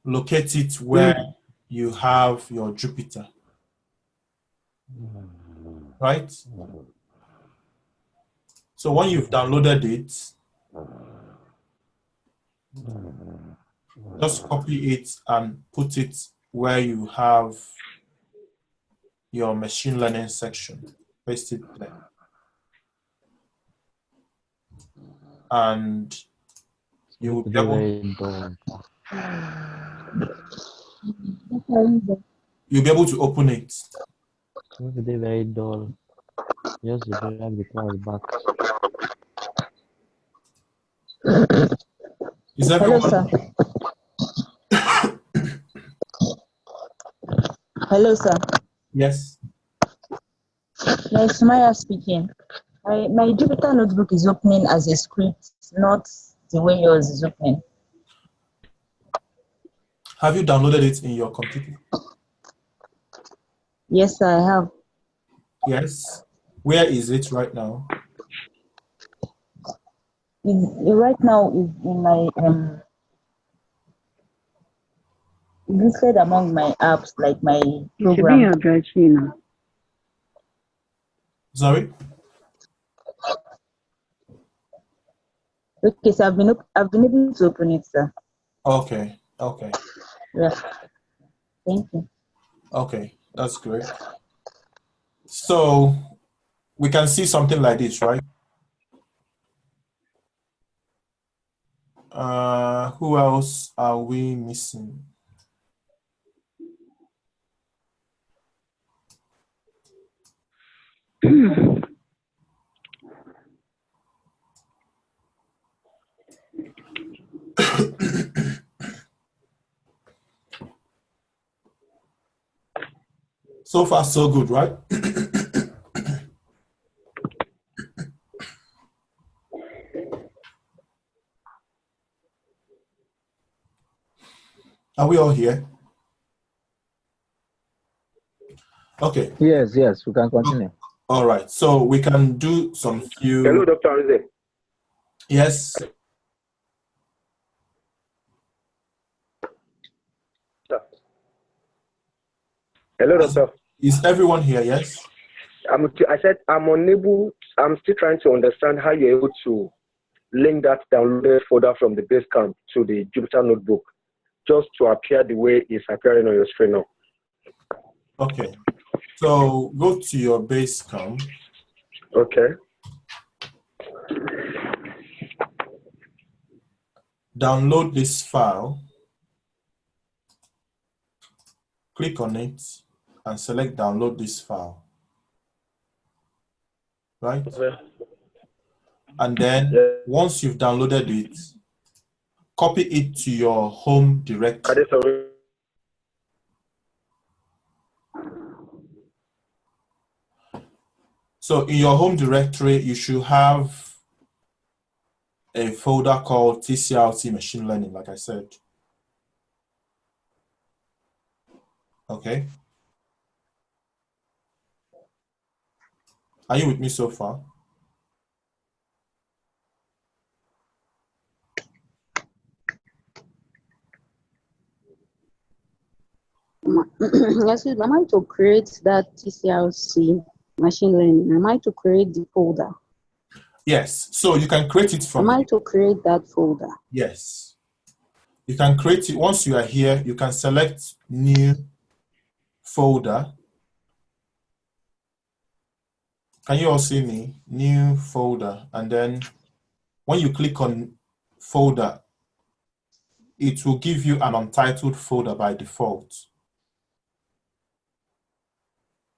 locate it where you have your Jupyter. Right? So when you've downloaded it, just copy it and put it where you have your machine learning section. Paste it there. And you will be able, you'll be able to open it. They're very dull. Just drag the class back. Is everyone? Hello, sir. Hello, sir. Yes. Yes, Maya speaking. My Jupyter notebook is opening as a script, not the way yours is opening. Have you downloaded it in your computer? Yes, I have. Yes. Where is it right now? Right now is in my listed among my apps, like my program. It should be your drive now. Sorry? Okay, so I've been able to open it, sir. Okay. Yeah. Thank you. Okay, that's great. So we can see something like this, right? Who else are we missing? So far, so good, right? Are we all here? Okay. Yes, we can continue. All right. So we can do some few. Hello, Dr. Arize. Yes. Hello, doctor. Is everyone here? Yes. I said I'm unable. I'm still trying to understand how you're able to link that downloaded folder from the Basecamp to the Jupyter notebook, just to appear the way it's appearing on your screen now. Okay. So go to your Basecamp. Okay. Download this file. Click on it and select download this file. Right? Okay. And then once you've downloaded it, copy it to your home directory. So in your home directory, you should have a folder called TCRT Machine Learning, like I said. Okay. Are you with me so far? Excuse me, am I to create that TCRC machine learning? Am I to create the folder? Yes, so you can create it from Am I here. to create that folder? Yes. You can create it. Once you are here, you can select new folder. Can you all see me? New folder. And then when you click on folder, it will give you an untitled folder by default.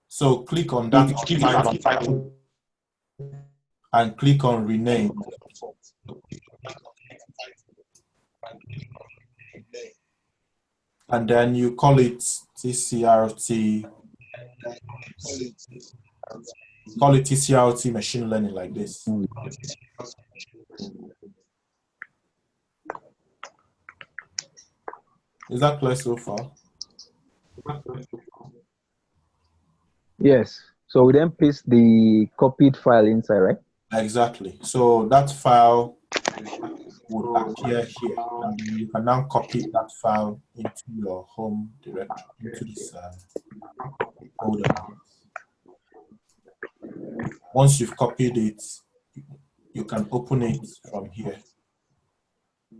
So click on that untitled and click on rename. And then you call it TCRT. Call it TCRT machine learning like this. Is that clear so far? Yes. So we then paste the copied file inside, right? Exactly. So that file would appear here, and then you can now copy that file into your home directory, into this folder. Once you've copied it, you can open it from here.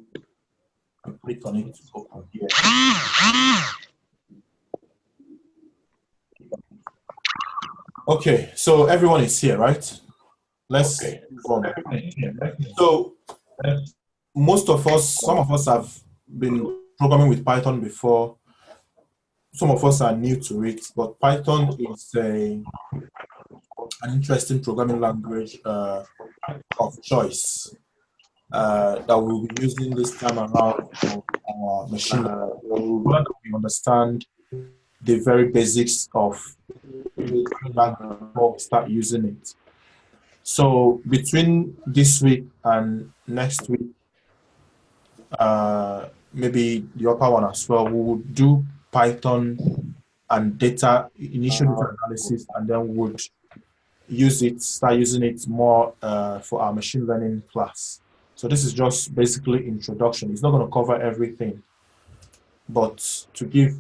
You click on it to open here. Okay, so everyone is here, right? Let's move on. So most of us, some of us have been programming with Python before. Some of us are new to it, but Python is an interesting programming language of choice that we'll be using this time around for our machine learning. We understand the very basics of language before we start using it. So between this week and next week, maybe the upper one as well, we would do Python and initial data analysis, and then we would start using it more for our machine learning class. So this is just basically introduction. It's not going to cover everything, but to give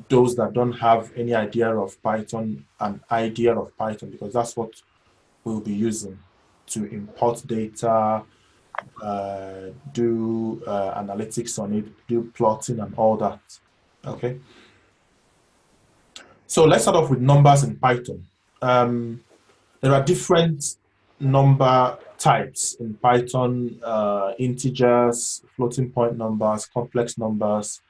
those that don't have any idea of Python an idea of Python, because that's what we'll be using to import data, do analytics on it, do plotting and all that. Okay. So let's start off with numbers in Python. There are different number types in Python: integers, floating point numbers, complex numbers,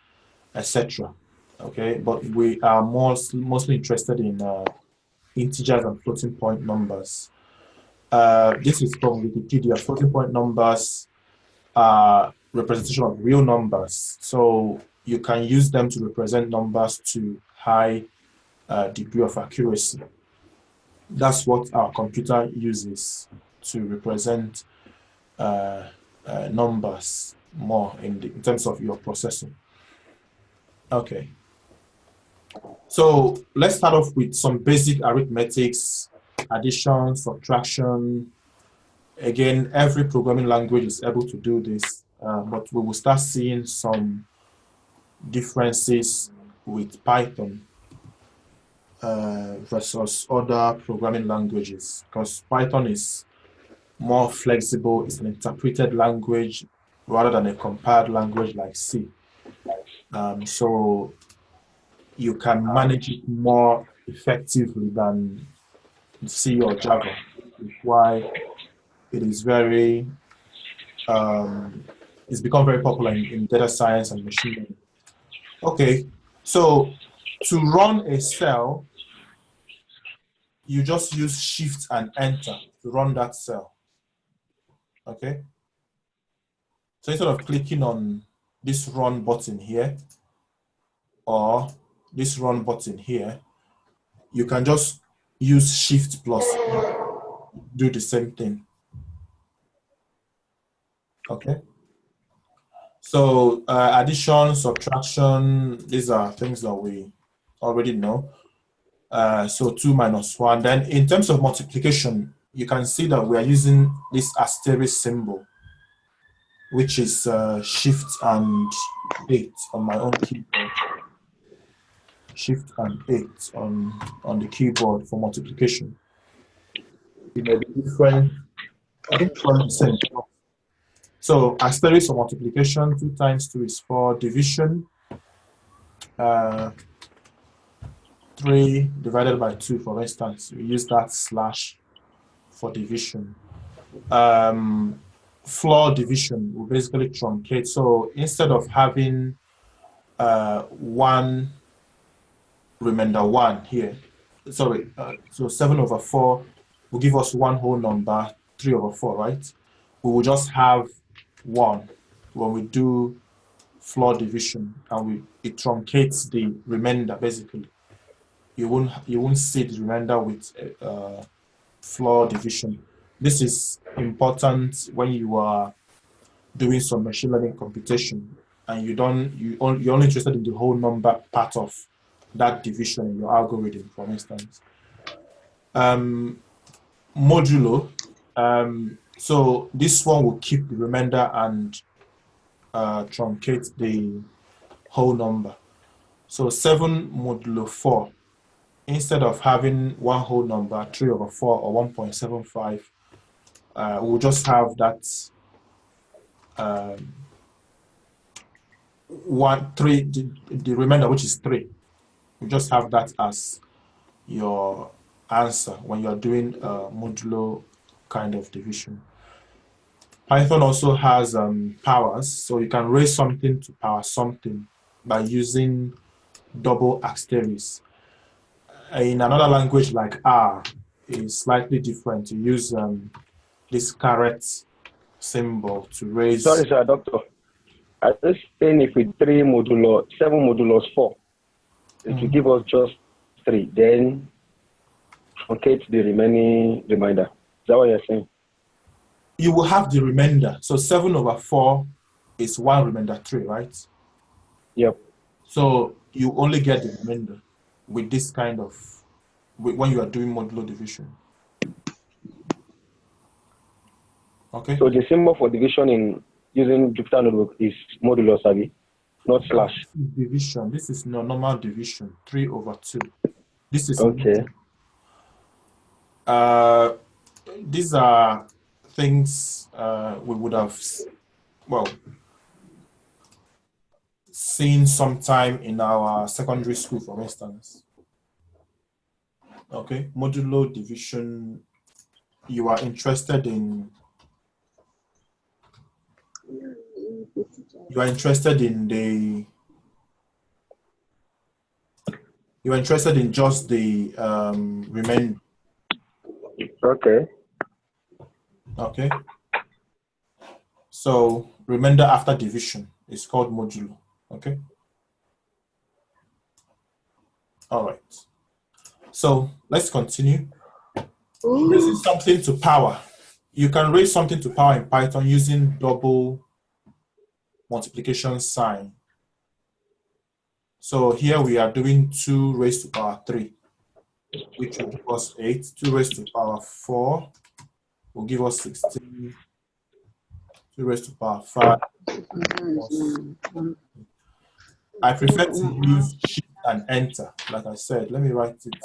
etc. Okay, but we are mostly interested in integers and floating point numbers. This is from Wikipedia. Floating point numbers are representation of real numbers, so you can use them to represent numbers to high degree of accuracy. That's what our computer uses to represent numbers more in terms of your processing. Okay. So let's start off with some basic arithmetics, addition, subtraction. Again, every programming language is able to do this, but we will start seeing some differences with Python versus other programming languages, because Python is more flexible. It's an interpreted language rather than a compiled language like C. So you can manage it more effectively than C or Java, which is why it is very, it's become very popular in data science and machine learning. Okay, so to run a cell, you just use Shift and Enter to run that cell. Okay, so instead of clicking on this run button here or this run button here, you can just use Shift plus do the same thing. Okay, so addition, subtraction, these are things that we already know. So 2 minus 1. Then in terms of multiplication, you can see that we are using this asterisk symbol, which is Shift and 8 on my own keyboard. Shift and 8 on the keyboard for multiplication. It may be different. I think it's all the same. So asterisk for multiplication, 2 times 2 is 4. Division, 3 divided by 2, for instance. We use that slash for division. Floor division will basically truncate. So instead of having 1 remainder 1 here, sorry, so 7/4 will give us one whole number, 3/4, right? We will just have 1 when we do floor division, and it truncates the remainder basically. You won't see the remainder with floor division. This is important when you are doing some machine learning computation and you're only interested in the whole number part of that division in your algorithm, for instance. Modulo. So this one will keep the remainder and truncate the whole number. So 7 modulo 4. Instead of having one whole number, 3/4 or 1.75, we'll just have that 3, the remainder, which is 3. We just have that as your answer when you're doing modulo kind of division. Python also has powers, so you can raise something to power something by using double asterisk. In another language like R, it's slightly different. You use this caret symbol to raise. Sorry, sir, doctor. I was saying if with 7 modulos 4, it will give us just 3. Then truncate the remaining remainder. Is that what you're saying? You will have the remainder. So 7/4 is 1 remainder 3, right? Yep. So you only get the remainder with this kind of, when you are doing modulo division. Okay. So the symbol for division in using Jupyter Notebook is modulo, Sabi, not slash. Division. This is normal division, 3/2. This is okay. These are things we would have, well, seen sometime in our secondary school, for instance. Okay, modulo division. You are interested in. You are interested in the. You are interested in just the remainder. Okay. Okay. So remainder after division is called modulo. Okay. All right. So let's continue. Raising something to power. You can raise something to power in Python using double multiplication sign. So here we are doing 2 raised to power 3, which will give us 8. 2 raised to power 4 will give us 16. 2 raised to power 5. I prefer to use Shift and Enter, like I said. Let me write it.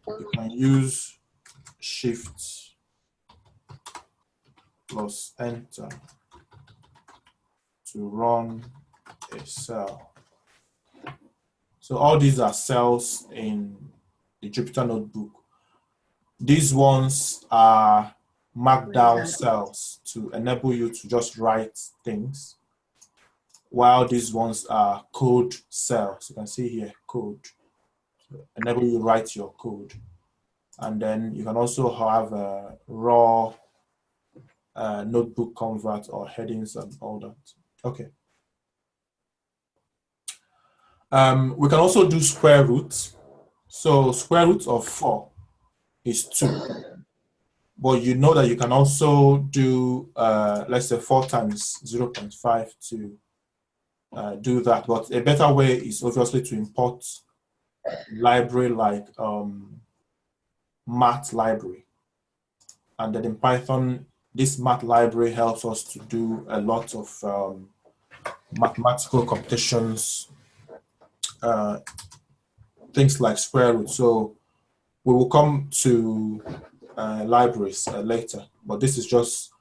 You can use Shift plus Enter to run a cell. So all these are cells in the Jupyter Notebook. These ones are markdown cells to enable you to just write things, while these ones are code cells. You can see here, code. So enable you to write your code. And then you can also have a raw notebook convert or headings and all that. Okay. We can also do square root. So square root of 4 is 2. But you know that you can also do, let's say 4 times 0.5 to do that. But a better way is obviously to import library like math library. And then in Python, this math library helps us to do a lot of mathematical computations, things like square root. So we will come to libraries later, but this is just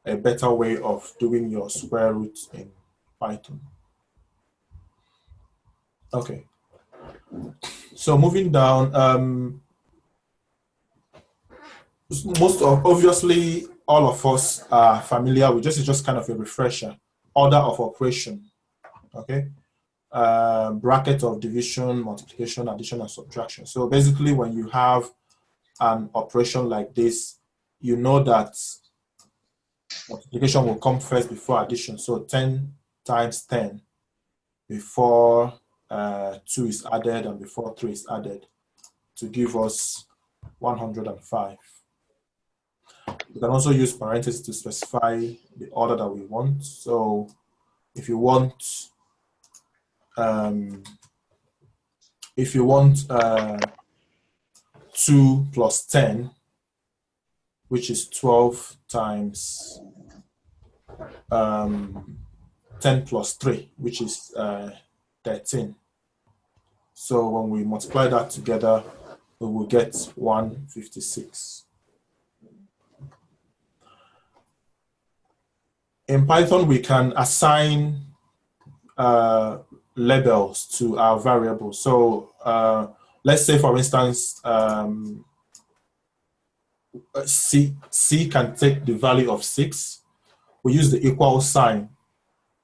a better way of doing your square root in Python. Okay. So moving down, obviously all of us are familiar with, this is just kind of a refresher, order of operation, okay? Bracket of division, multiplication, addition, and subtraction. So basically when you have an operation like this, you know that multiplication will come first before addition. So 10 times 10 before 2 is added and before 3 is added to give us 105. We can also use parentheses to specify the order that we want. So if you want 2 plus 10, which is 12 times 10 plus 3, which is 13. So when we multiply that together, we will get 156. In Python, we can assign labels to our variables. So let's say, for instance, C can take the value of 6. We use the equal sign.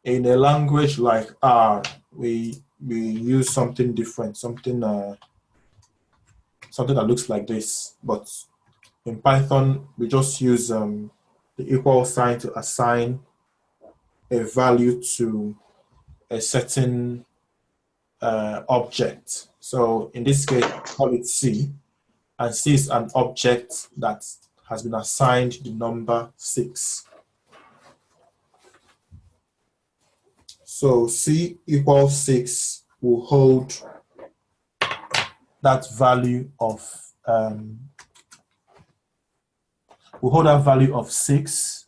In a language like R, we use something different, something that looks like this. But in Python, we just use the equal sign to assign a value to a certain object. So in this case, call it C, and C is an object that has been assigned the number 6. So C equals 6 will hold that value of 6,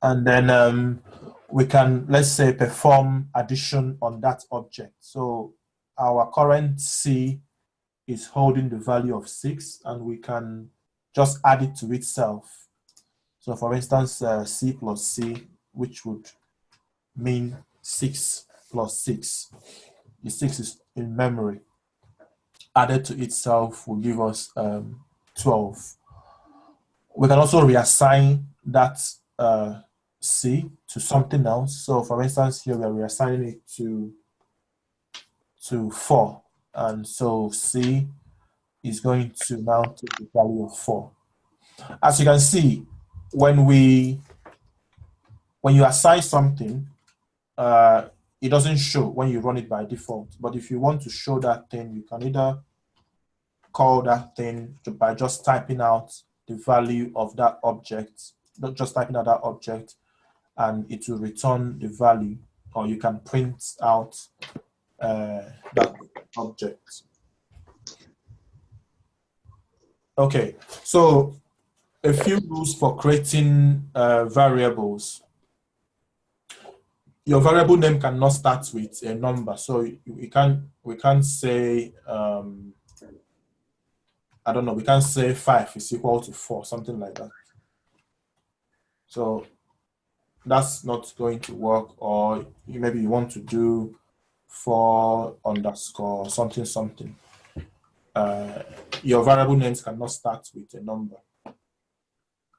and then we can, let's say, perform addition on that object. So our current C is holding the value of 6, and we can just add it to itself. So for instance, C plus C, which would mean 6 plus 6. The 6 is in memory. Added to itself will give us 12. We can also reassign that C to something else. So for instance, here we are reassigning it to 4. And so C is going to now take the value of 4. As you can see, when you assign something, it doesn't show when you run it by default. But if you want to show that thing, you can either call that thing by just typing out the value of that object, not just typing out that object, and it will return the value, or you can print out that object. Okay, so a few rules for creating variables. Your variable name cannot start with a number, so we can't say I don't know, we can't say 5 is equal to 4, something like that. So that's not going to work, or maybe you want to do 4 underscore something something. Your variable names cannot start with a number.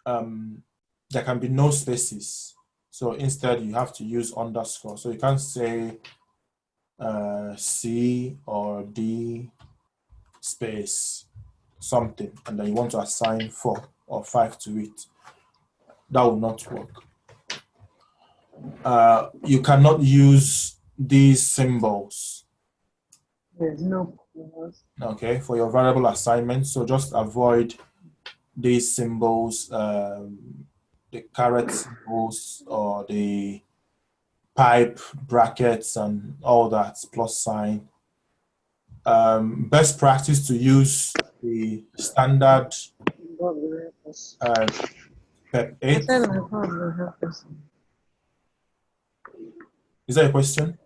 There can be no spaces. So instead, you have to use underscore. So you can't say C or D space something, and then you want to assign 4 or 5 to it. That will not work. You cannot use these symbols. There's no. Okay, for your variable assignment. So just avoid these symbols, the caret symbols or the pipe, brackets, and all that, plus sign. Best practice to use the standard PEP 8. Is that a question?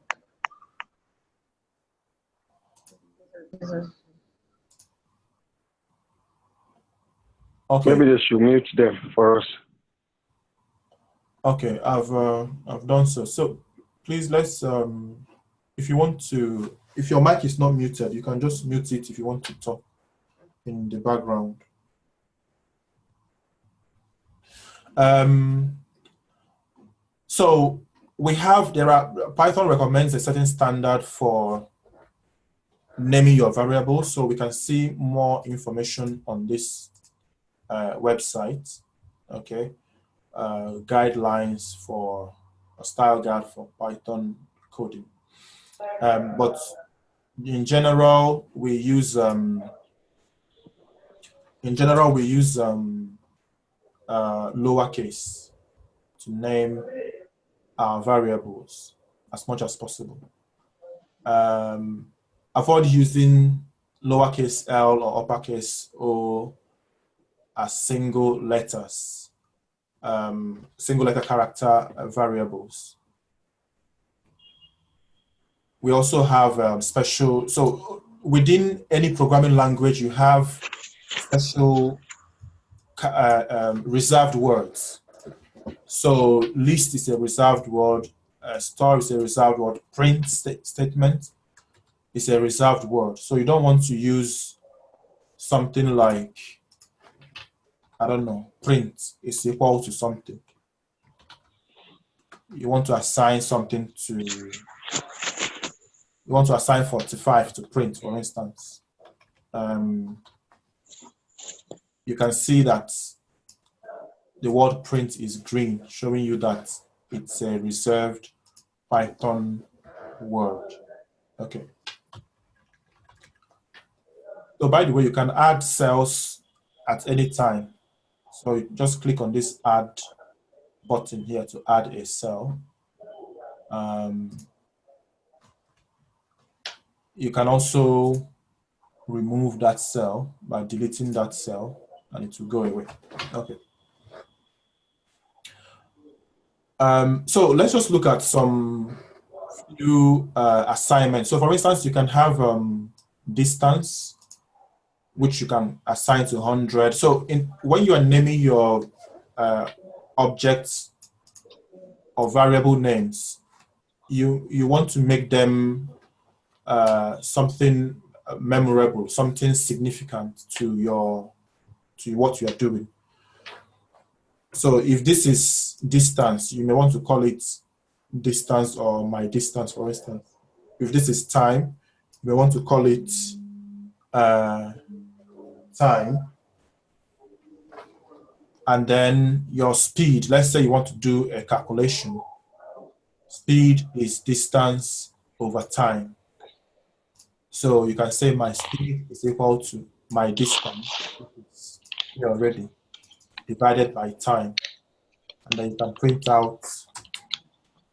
Okay. Maybe they should mute them for us. Okay, I've done so. So please let's if you want to, if your mic is not muted, you can just mute it if you want to talk in the background. So Python recommends a certain standard for naming your variables. So we can see more information on this website. Okay, guidelines for a style guide for Python coding. But in general, we use lowercase to name our variables as much as possible. Avoid using lowercase l or uppercase o as single letter character variables. We also have special, so within any programming language, you have special reserved words. So list is a reserved word, store is a reserved word, print statement is a reserved word. So you don't want to use something like, I don't know, print is equal to something. You want to assign something to, you want to assign 45 to print, for instance. You can see that the word print is green, showing you that it's a reserved Python word. Okay. So by the way, you can add cells at any time. So you just click on this add button here to add a cell. You can also remove that cell by deleting that cell and it will go away. Okay. So let's just look at some few assignments. So for instance, you can have distance, which you can assign to 100. So when you are naming your objects or variable names, you want to make them something memorable, something significant to what you are doing. So if this is distance, you may want to call it distance or my distance, for instance. If this is time, you may want to call it time. And then your speed, let's say you want to do a calculation. Speed is distance over time. So you can say my speed is equal to my distance, it's here already, divided by time. And then you can print out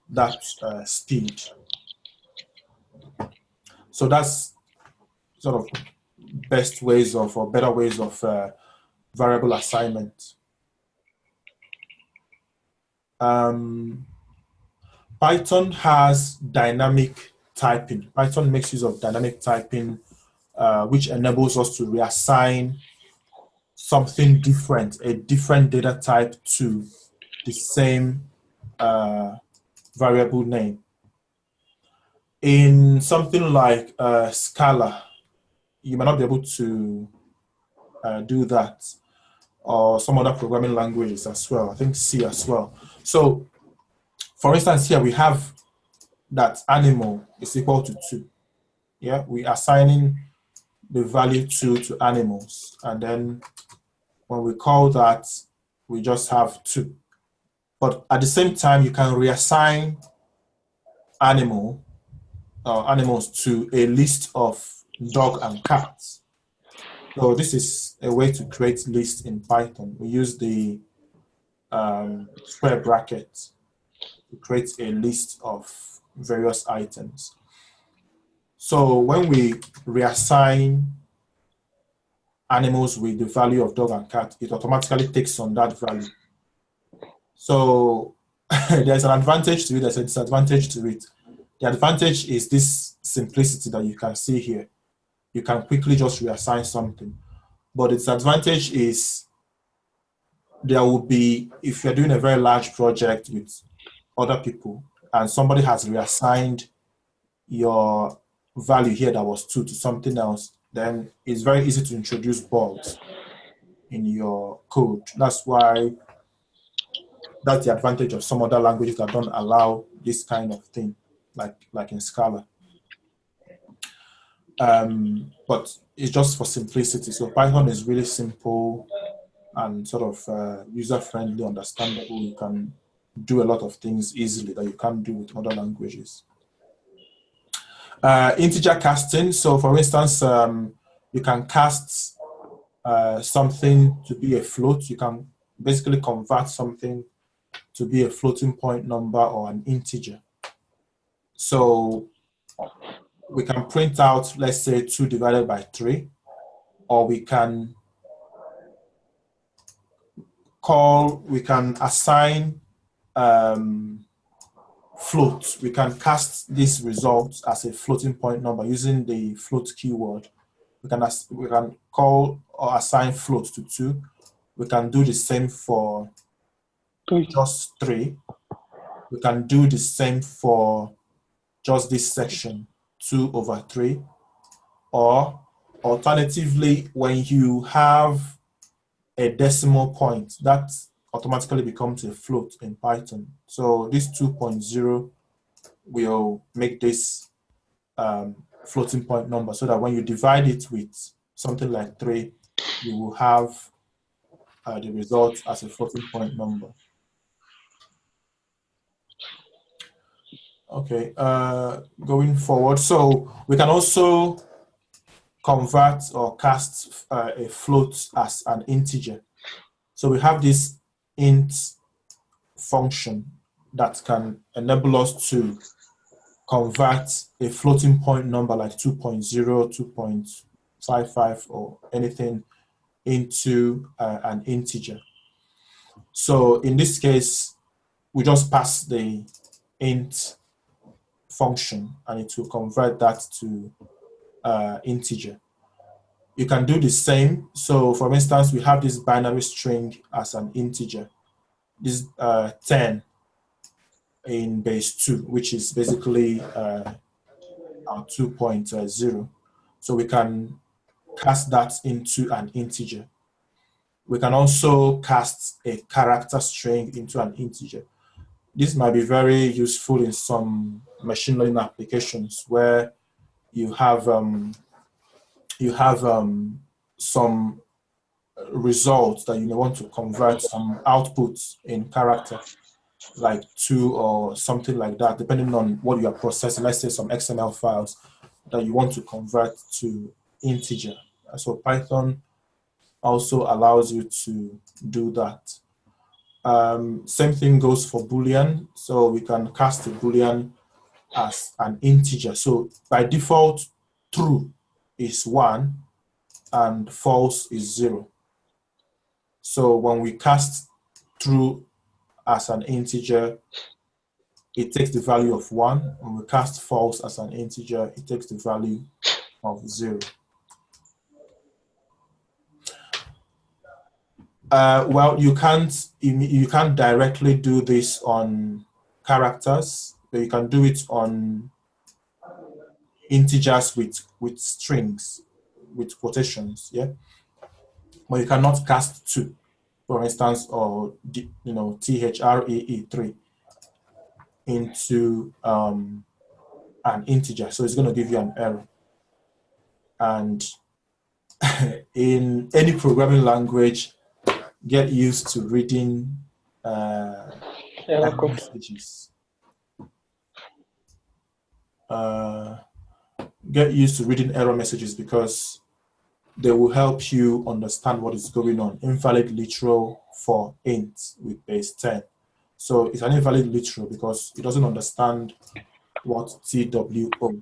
that speed. So that's sort of best ways of, or better ways of variable assignment. Python has dynamic typing. Python makes use of dynamic typing, which enables us to reassign something different, a different data type to the same variable name. In something like Scala, you may not be able to do that, or some other programming languages as well, I think C as well. So, for instance, here we have that animal is equal to 2. Yeah, we are assigning the value 2 to animals, and then when we call that, we just have 2. But at the same time, you can reassign animals to a list of dog and cats. So this is a way to create lists in Python. We use the square bracket to create a list of various items. So when we reassign animals with the value of dog and cat, it automatically takes on that value. So there's an advantage to it, there's a disadvantage to it. The advantage is this simplicity that you can see here. You can quickly just reassign something. But its advantage is there will be, if you're doing a very large project with other people and somebody has reassigned your value here that was 2 to something else, then it's very easy to introduce bugs in your code. That's why that's the advantage of some other languages that don't allow this kind of thing, like in Scala. But it's just for simplicity. So Python is really simple and sort of user-friendly, understandable. You can do a lot of things easily that you can't do with other languages. Integer casting. So for instance, you can cast something to be a float. You can basically convert something to be a floating point number or an integer. So we can print out, let's say, 2 divided by 3, or we can assign float. We can cast this result as a floating point number using the float keyword. We can call or assign float to 2. We can do the same for just 3. We can do the same for just this section, 2 over 3. Or alternatively, when you have a decimal point, that automatically becomes a float in Python. So this 2.0 will make this floating point number, so that when you divide it with something like 3, you will have the result as a floating point number. Okay, going forward, so we can also convert or cast a float as an integer. So we have this int function that can enable us to convert a floating point number like 2.0, 2.55 or anything into an integer. So in this case, we just pass the int function and it will convert that to integer. You can do the same. So for instance, we have this binary string as an integer. This 10 in base 2, which is basically our 2.0. So we can cast that into an integer. We can also cast a character string into an integer. This might be very useful in some machine learning applications where you have some results that you may want to convert, some outputs in character, like 2 or something like that, depending on what you are processing. Let's say some XML files that you want to convert to integer. So Python also allows you to do that. Same thing goes for Boolean. So we can cast a Boolean as an integer. So by default, true is 1 and false is 0. So when we cast true as an integer, it takes the value of 1. When we cast false as an integer, it takes the value of 0. Well, you can't directly do this on characters, but you can do it on integers with strings, with quotations, yeah. But you cannot cast 2, for instance, or THREE3 into an integer, so it's going to give you an error. And in any programming language, get used to reading error messages. Get used to reading error messages because they will help you understand what is going on. Invalid literal for int with base 10. So it's an invalid literal because it doesn't understand what TWO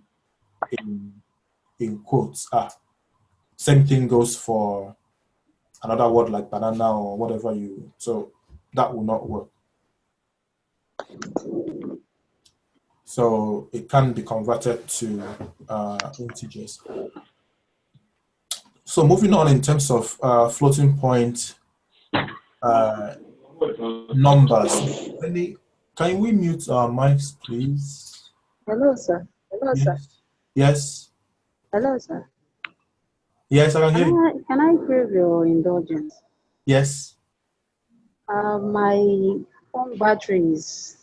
in quotes are. Same thing goes for another word like banana or whatever so that will not work. So it can be converted to integers. So moving on in terms of floating point numbers. Can we mute our mics, please? Hello, sir. Yes. Yes. Hello, sir. Yes, I can hear you. Can I crave your indulgence? Yes. My phone battery is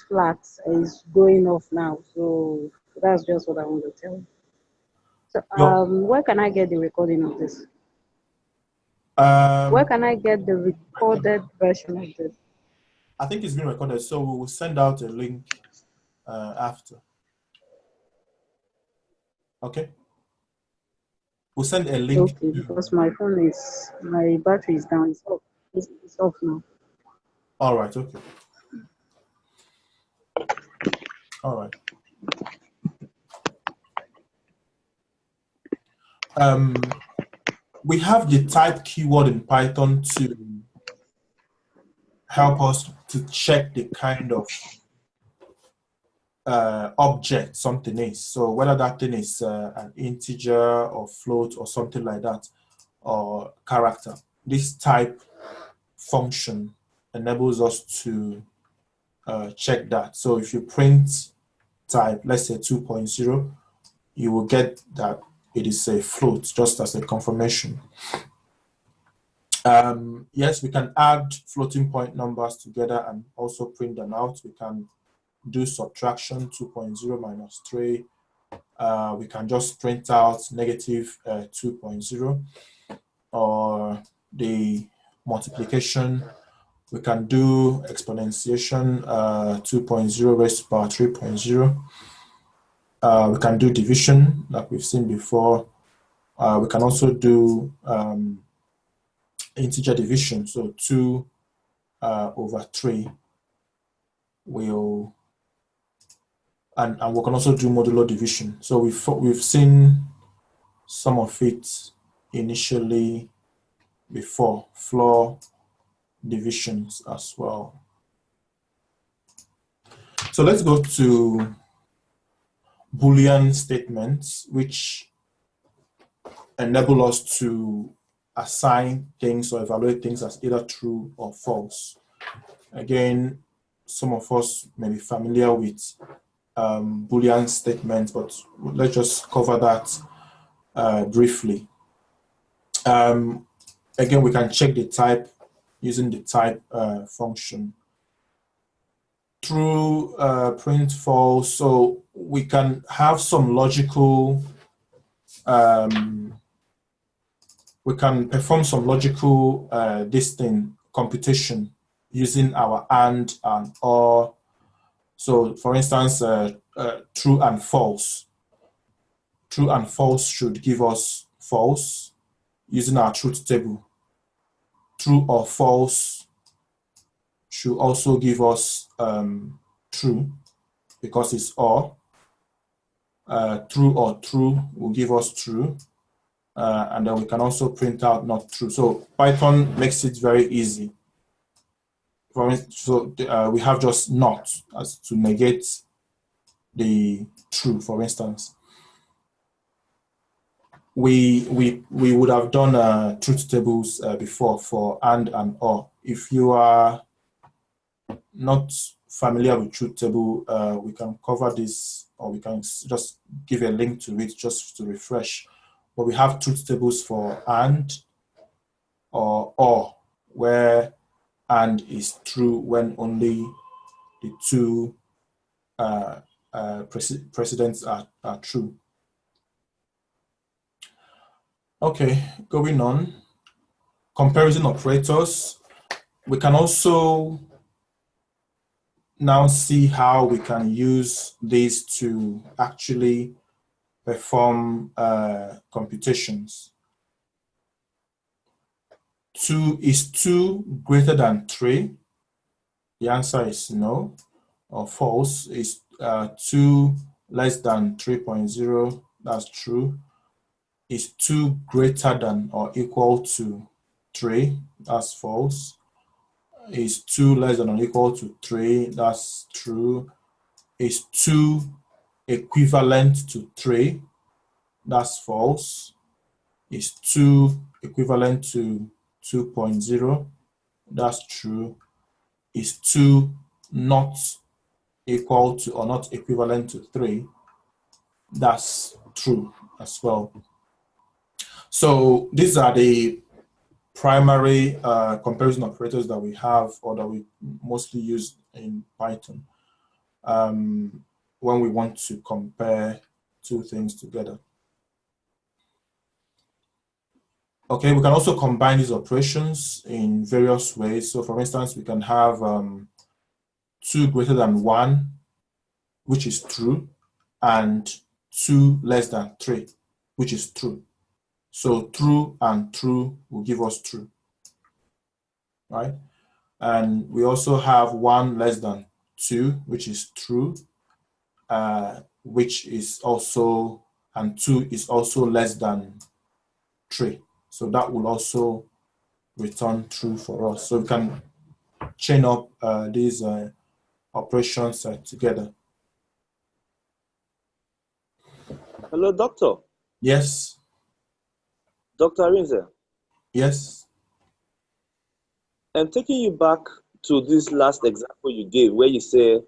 flat. It's going off now. So that's just what I want to tell you. So where can I get the recording of this? Where can I get the recorded version of this? I think it's been recorded, so we will send out a link after. Okay. We'll send a link. Okay, because my battery is down. It's off. It's off now. All right. Okay. All right. We have the type keyword in Python to help us to check the kind of object something is. So whether that thing is an integer or float or something like that, or character. This type function enables us to check that. So if you print type, let's say 2.0, you will get that it is a float, just as a confirmation. Yes, we can add floating point numbers together and also print them out. We can do subtraction, 2.0 minus 3. We can just print out negative 2.0, or the multiplication. We can do exponentiation, 2.0 raised to the power 3.0. We can do division, like we've seen before. We can also do integer division, so 2 over 3 will, and we can also do modulo division. So we've seen some of it initially before, floor divisions as well. So let's go to Boolean statements, which enable us to assign things or evaluate things as either true or false. Again, some of us may be familiar with Boolean statements, but let's just cover that briefly. Again, we can check the type using the type function. True, print false, so we can have some logical, we can perform some logical computation using our and or. So for instance, true and false. True and false should give us false using our truth table. True or false should also give us true because it's or. True or true will give us true. And then we can also print out not true. So Python makes it very easy. So we have just not as to negate the true, for instance. We would have done truth tables before for and or. If you are not familiar with truth table, we can cover this, or we can just give a link to it just to refresh. But we have truth tables for and or, where and is true when only the two precedents are true. Okay, going on. Comparison operators. We can also now see how we can use these to actually perform computations. Is 2 greater than 3? The answer is no, or false. Is 2 less than 3.0? That's true. Is 2 greater than or equal to 3? That's false. Is 2 less than or equal to 3? That's true. Is 2 equivalent to 3? That's false. Is 2 equivalent to 2.0? That's true. Is 2 not equal to or not equivalent to 3? That's true as well. So these are the primary comparison operators that we have, or that we mostly use in Python when we want to compare two things together. Okay, we can also combine these operations in various ways. So for instance, we can have 2 greater than 1, which is true, and 2 less than 3, which is true. So true and true will give us true, right? And we also have 1 less than 2, which is true, which is also, and 2 is also less than 3. So that will also return true for us. So we can chain up these operations together. Hello, doctor. Yes. Dr. Arinze. Yes. I'm taking you back to this last example you gave, where you say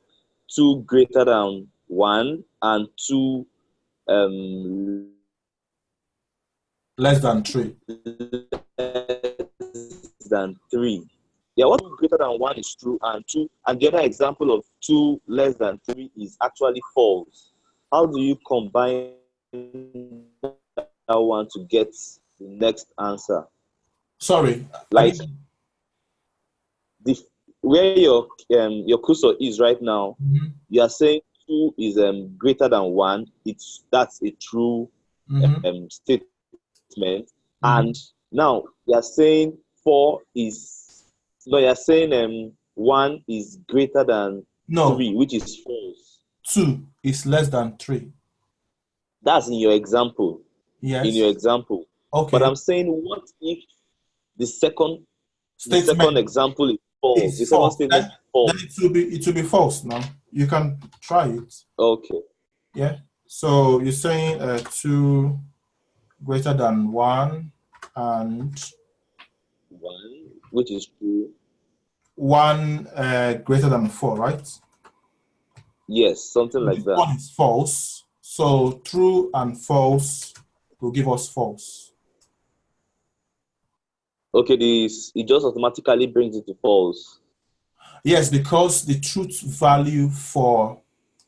2 greater than 1 and 2 less than 3. Less than 3. Yeah, what greater than 1 is true, and 2, and the other example of 2 less than 3 is actually false. How do you combine that one to get the next answer? Sorry, like where your cursor is right now, you are saying 2 is greater than 1. That's a true statement. And now you are saying 4 is no. You are saying 1 is greater than 3, which is false. 2 is less than 3. That's in your example. Yes. In your example. Okay. But I'm saying, what if the second example is false? The second statement is false. Then it will be false now. You can try it. Okay. Yeah. So you're saying 2 greater than 1 and 1, which is true. 1 greater than 4, right? Yes, something like that. 1 is false. So true and false will give us false. Okay, it just automatically brings it to false. Yes, because the truth value for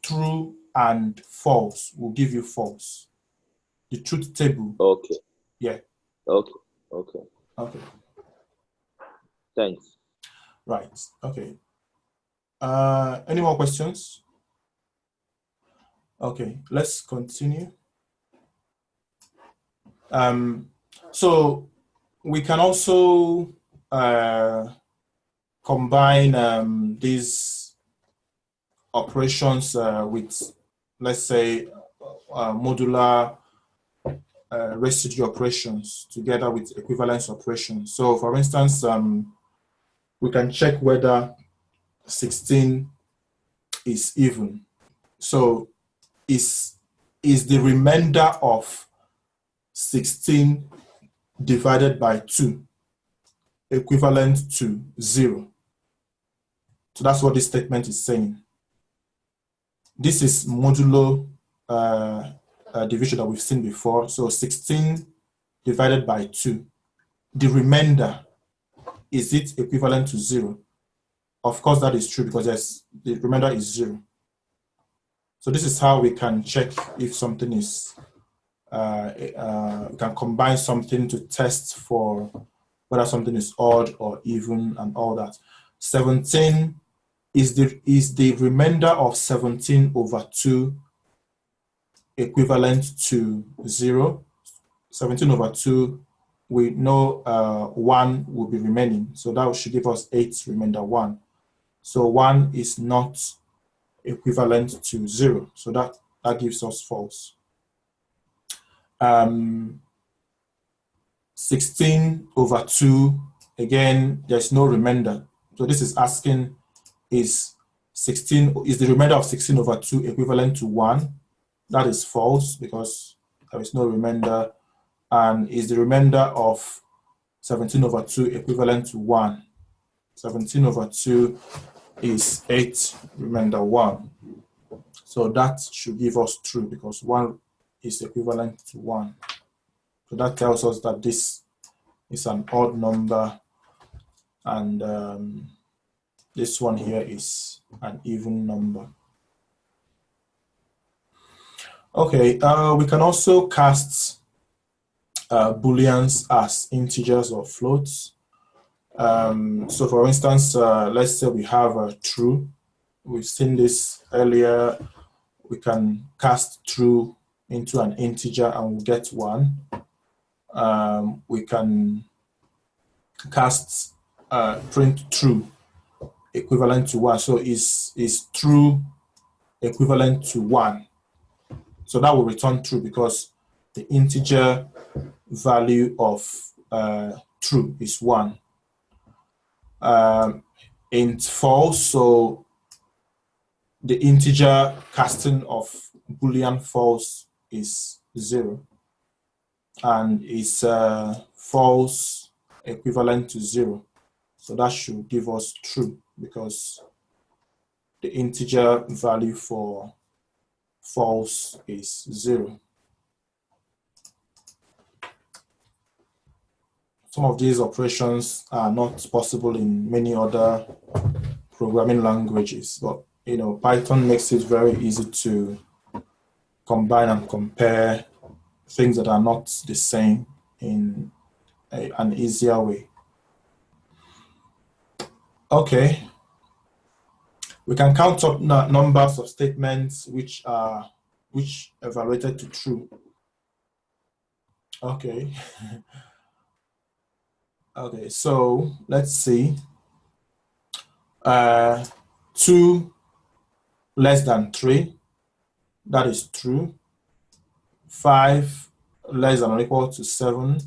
true and false will give you false. The truth table. Okay. Yeah. Okay. Okay. Okay. Thanks. Right. Okay. Any more questions? Okay, let's continue. So we can also combine these operations with, let's say, modular residue operations together with equivalence operations. So for instance, we can check whether 16 is even. So is the remainder of 16 divided by 2 equivalent to 0? So that's what this statement is saying. This is modulo division that we've seen before. So 16 divided by 2. The remainder, is it equivalent to 0? Of course, that is true because the remainder is 0. So this is how we can check if something is, we can combine something to test for whether something is odd or even and all that. 17 is the remainder of 17 over 2 equivalent to 0. 17 over 2, we know 1 will be remaining. So that should give us 8 remainder 1. So 1 is not equivalent to 0. So that gives us false. 16 over 2, again, there's no remainder. So this is asking, is 16 is the remainder of 16 over 2 equivalent to 1? That is false because there is no remainder. And is the remainder of 17 over 2 equivalent to 1? 17 over 2 is 8, remainder 1. So that should give us true because 1 is equivalent to 1. So that tells us that this is an odd number, and this one here is an even number. Okay, we can also cast Booleans as integers or floats. So for instance, let's say we have a true. We've seen this earlier. We can cast true into an integer and we'll get 1. We can cast print true equivalent to 1. So is true equivalent to 1? So that will return true because the integer value of true is 1. Int false, so the integer casting of Boolean false is 0. And is false equivalent to 0. So that should give us true because the integer value for false is 0. Some of these operations are not possible in many other programming languages, but Python makes it very easy to combine and compare things that are not the same in an easier way. Okay, we can count up numbers of statements which evaluated to true. Okay. Okay, so let's see. 2 less than 3, that is true. 5 less than or equal to 7,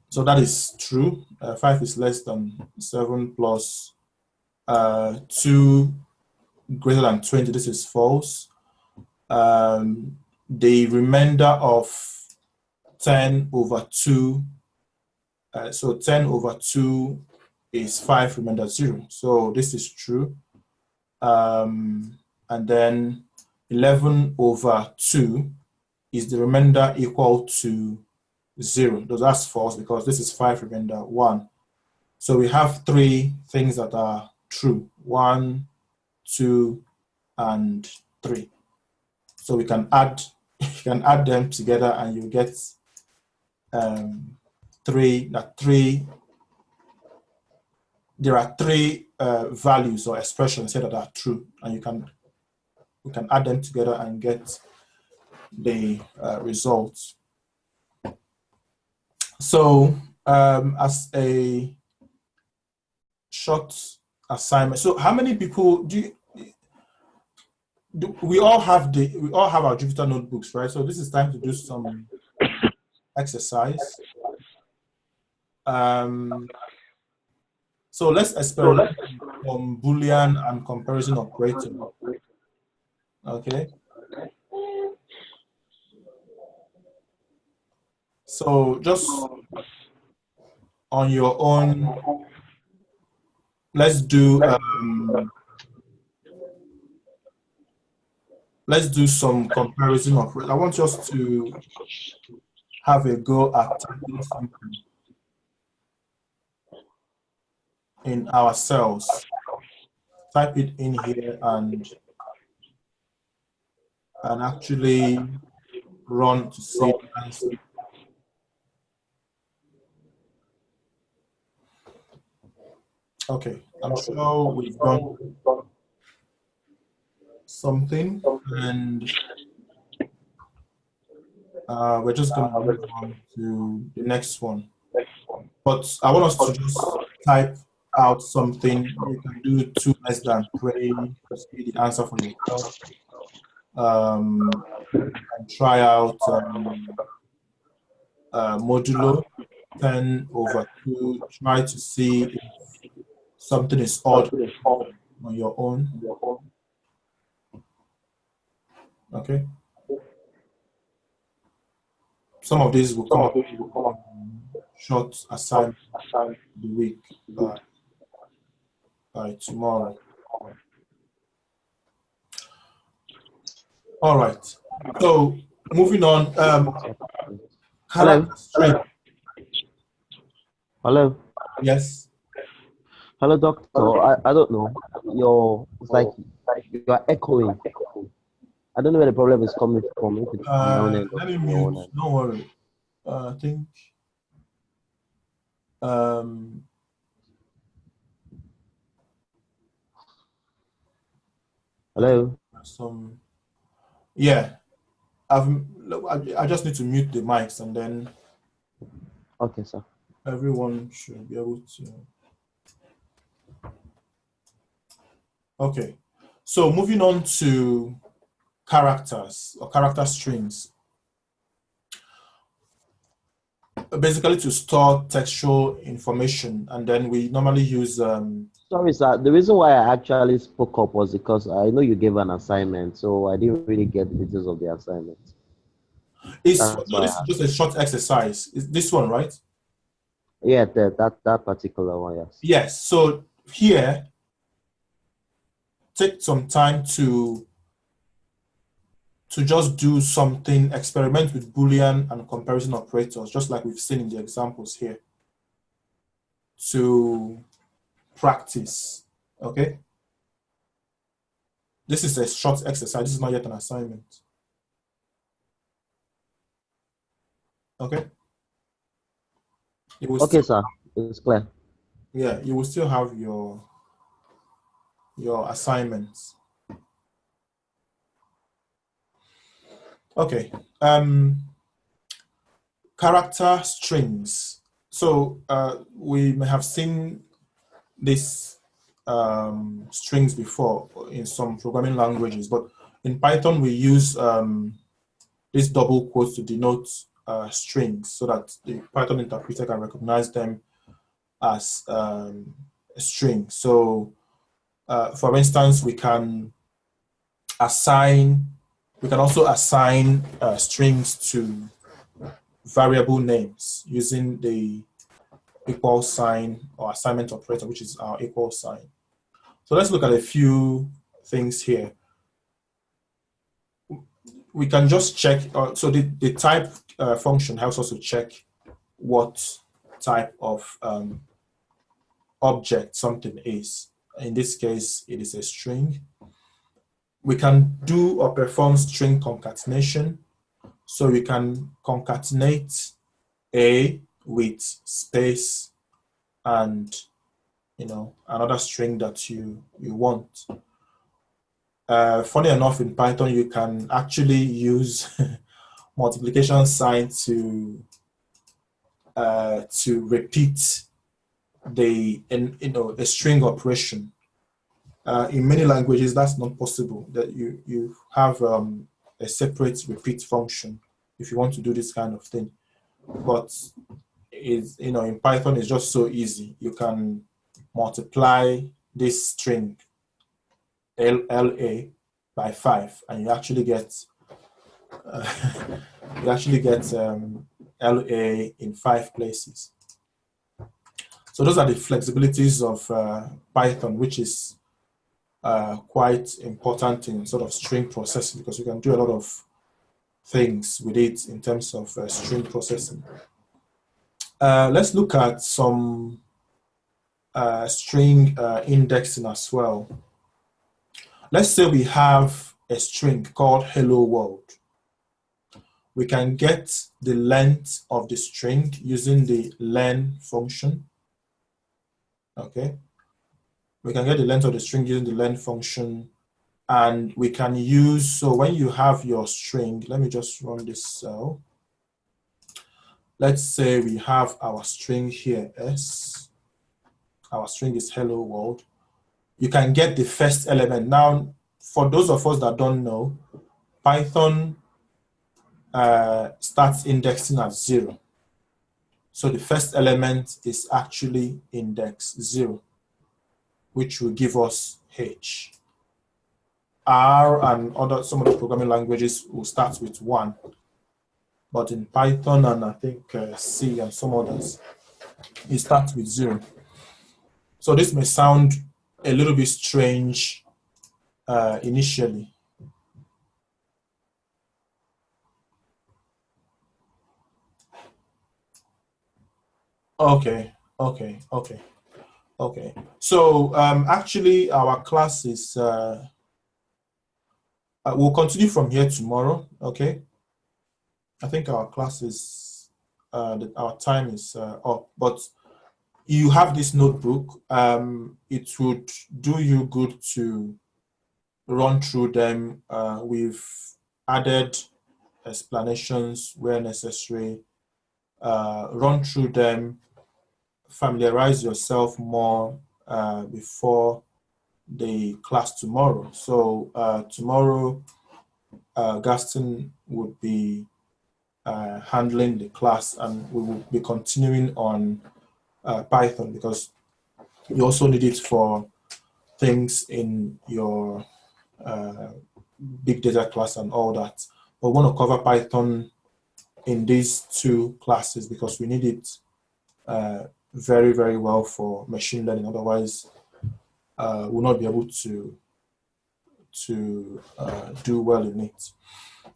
so that is true. 5 is less than 7 plus 2 greater than 20, this is false. The remainder of 10 over 2, so 10 over 2 is 5, remainder 0. So this is true. And then 11 over 2 is the remainder equal to 0. So that's false because this is 5, remainder 1. So we have 3 things that are true: 1, 2, and 3. So we can add them together and you get 3. There are 3 values or expressions here that are true, and we can add them together and get the results. So as a short assignment, so how many people we all have our Jupyter notebooks, right? So this is time to do some exercise. So let's experiment from Boolean and comparison operator. Okay. So just on your own, let's do some comparison operator. I want us to have a go at typing something in our cells. Type it in here and actually run to see the answer. Okay, I'm sure we've done something, and we're just going to move on to the next one. But I want us to just type out something. You can do 2 less than 3 to see the answer for yourself. And try out modulo 10 over 2. Try to see if something is odd on your own. Okay. Some of these will come up short assignment the week by tomorrow. All right. So moving on. Hello. String. Hello. Yes. Hello, doctor. I don't know. It's like you are echoing. I don't know where the problem is coming from. If it's down end Let me or mute. end. Don't worry. I think. Hello. Yeah. I just need to mute the mics and then. Okay, sir. Everyone should be able to. Okay. So moving on to characters or character strings. Basically to store textual information, and then we normally use Sorry, sir. The reason why I actually spoke up was because I know you gave an assignment, so I didn't really get the details of the assignment. This is just a short exercise. Is this one, right? Yeah, that particular one, yes. Yes. So here, take some time to just do something, experiment with Boolean and comparison operators, just like we've seen in the examples here, to practice, okay? This is a short exercise. This is not yet an assignment. Okay? Okay, sir. It's clear. Yeah, you will still have your assignments. Okay. Character strings. So we may have seen these strings before in some programming languages, but in Python we use these double quotes to denote strings so that the Python interpreter can recognize them as a string. So for instance, we can also assign strings to variable names using the equal sign or assignment operator, which is our equal sign. So let's look at a few things here. We can just check, so the type function helps us to check what type of object something is. In this case, it is a string. We can do or perform string concatenation. So we can concatenate A with space and another string that you want. Funny enough, in Python you can actually use multiplication sign to repeat a string operation. In many languages that's not possible. That you have a separate repeat function if you want to do this kind of thing. But in Python it's just so easy. You can multiply this string LA by 5, and you actually get LA in 5 places. So those are the flexibilities of Python, which is quite important in sort of string processing, because you can do a lot of things with it in terms of string processing. Let's look at some string indexing as well. Let's say we have a string called hello world. We can get the length of the string using the len function. Okay. We can get the length of the string using the len function, and we can use, so when you have your string, let me just run this cell. Let's say we have our string here, S. Our string is hello world. You can get the first element. Now, for those of us that don't know, Python starts indexing at 0. So the first element is actually index 0, which will give us H. R and some other programming languages will start with 1. But in Python and I think C and some others, it starts with 0. So this may sound a little bit strange initially. Okay. So actually, our class is we'll continue from here tomorrow. Okay. I think our class is our time is up, but you have this notebook. It would do you good to run through them. We've added explanations where necessary. Run through them, familiarize yourself more before the class tomorrow. So tomorrow, Gaston would be handling the class, and we will be continuing on Python because you also need it for things in your big data class and all that. But we want to cover Python in these 2 classes because we need it very, very well for machine learning. Otherwise, we'll not be able to do well in it.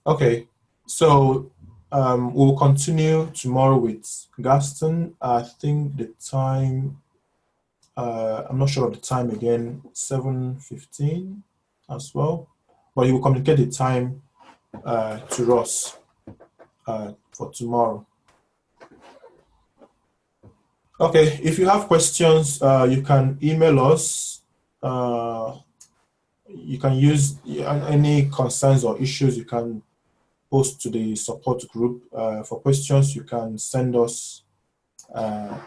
Okay, so we'll continue tomorrow with Gaston. I think the time, I'm not sure of the time again, 7:15 as well. But you will communicate the time to us for tomorrow. Okay, if you have questions, you can email us. You can use any concerns or issues, you can post to the support group. For questions, you can send us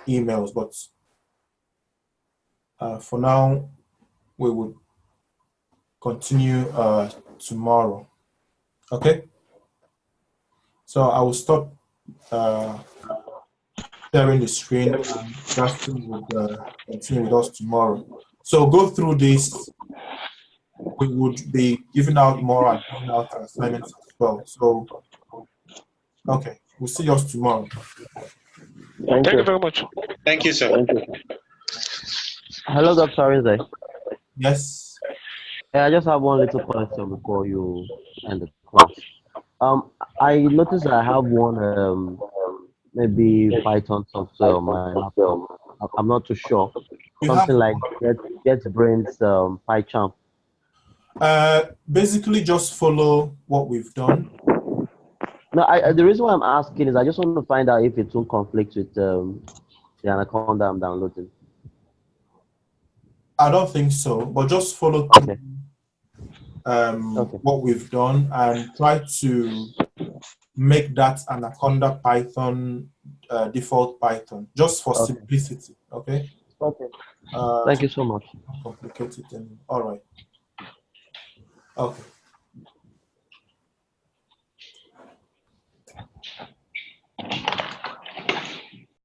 emails, but for now, we will continue tomorrow. Okay? So I will stop sharing the screen, and Justin will continue with us tomorrow. So go through this. We would be giving out more and giving out assignments as well. So, okay, we'll see you tomorrow. Thank you very much. Thank you, sir. Thank you. Hello, Dr. Arinze. Yes. I just have one little question before you end the class. I noticed that I have one maybe Python software on my laptop. I'm not too sure. Something like JetBrains PyCharm. Basically, just follow what we've done. No, the reason why I'm asking is I just want to find out if it won't conflict with the Anaconda I'm downloading. I don't think so, but just follow through what we've done and try to make that Anaconda Python default Python, just for simplicity, okay? Okay. Thank you so much. Complicated. All right. Okay.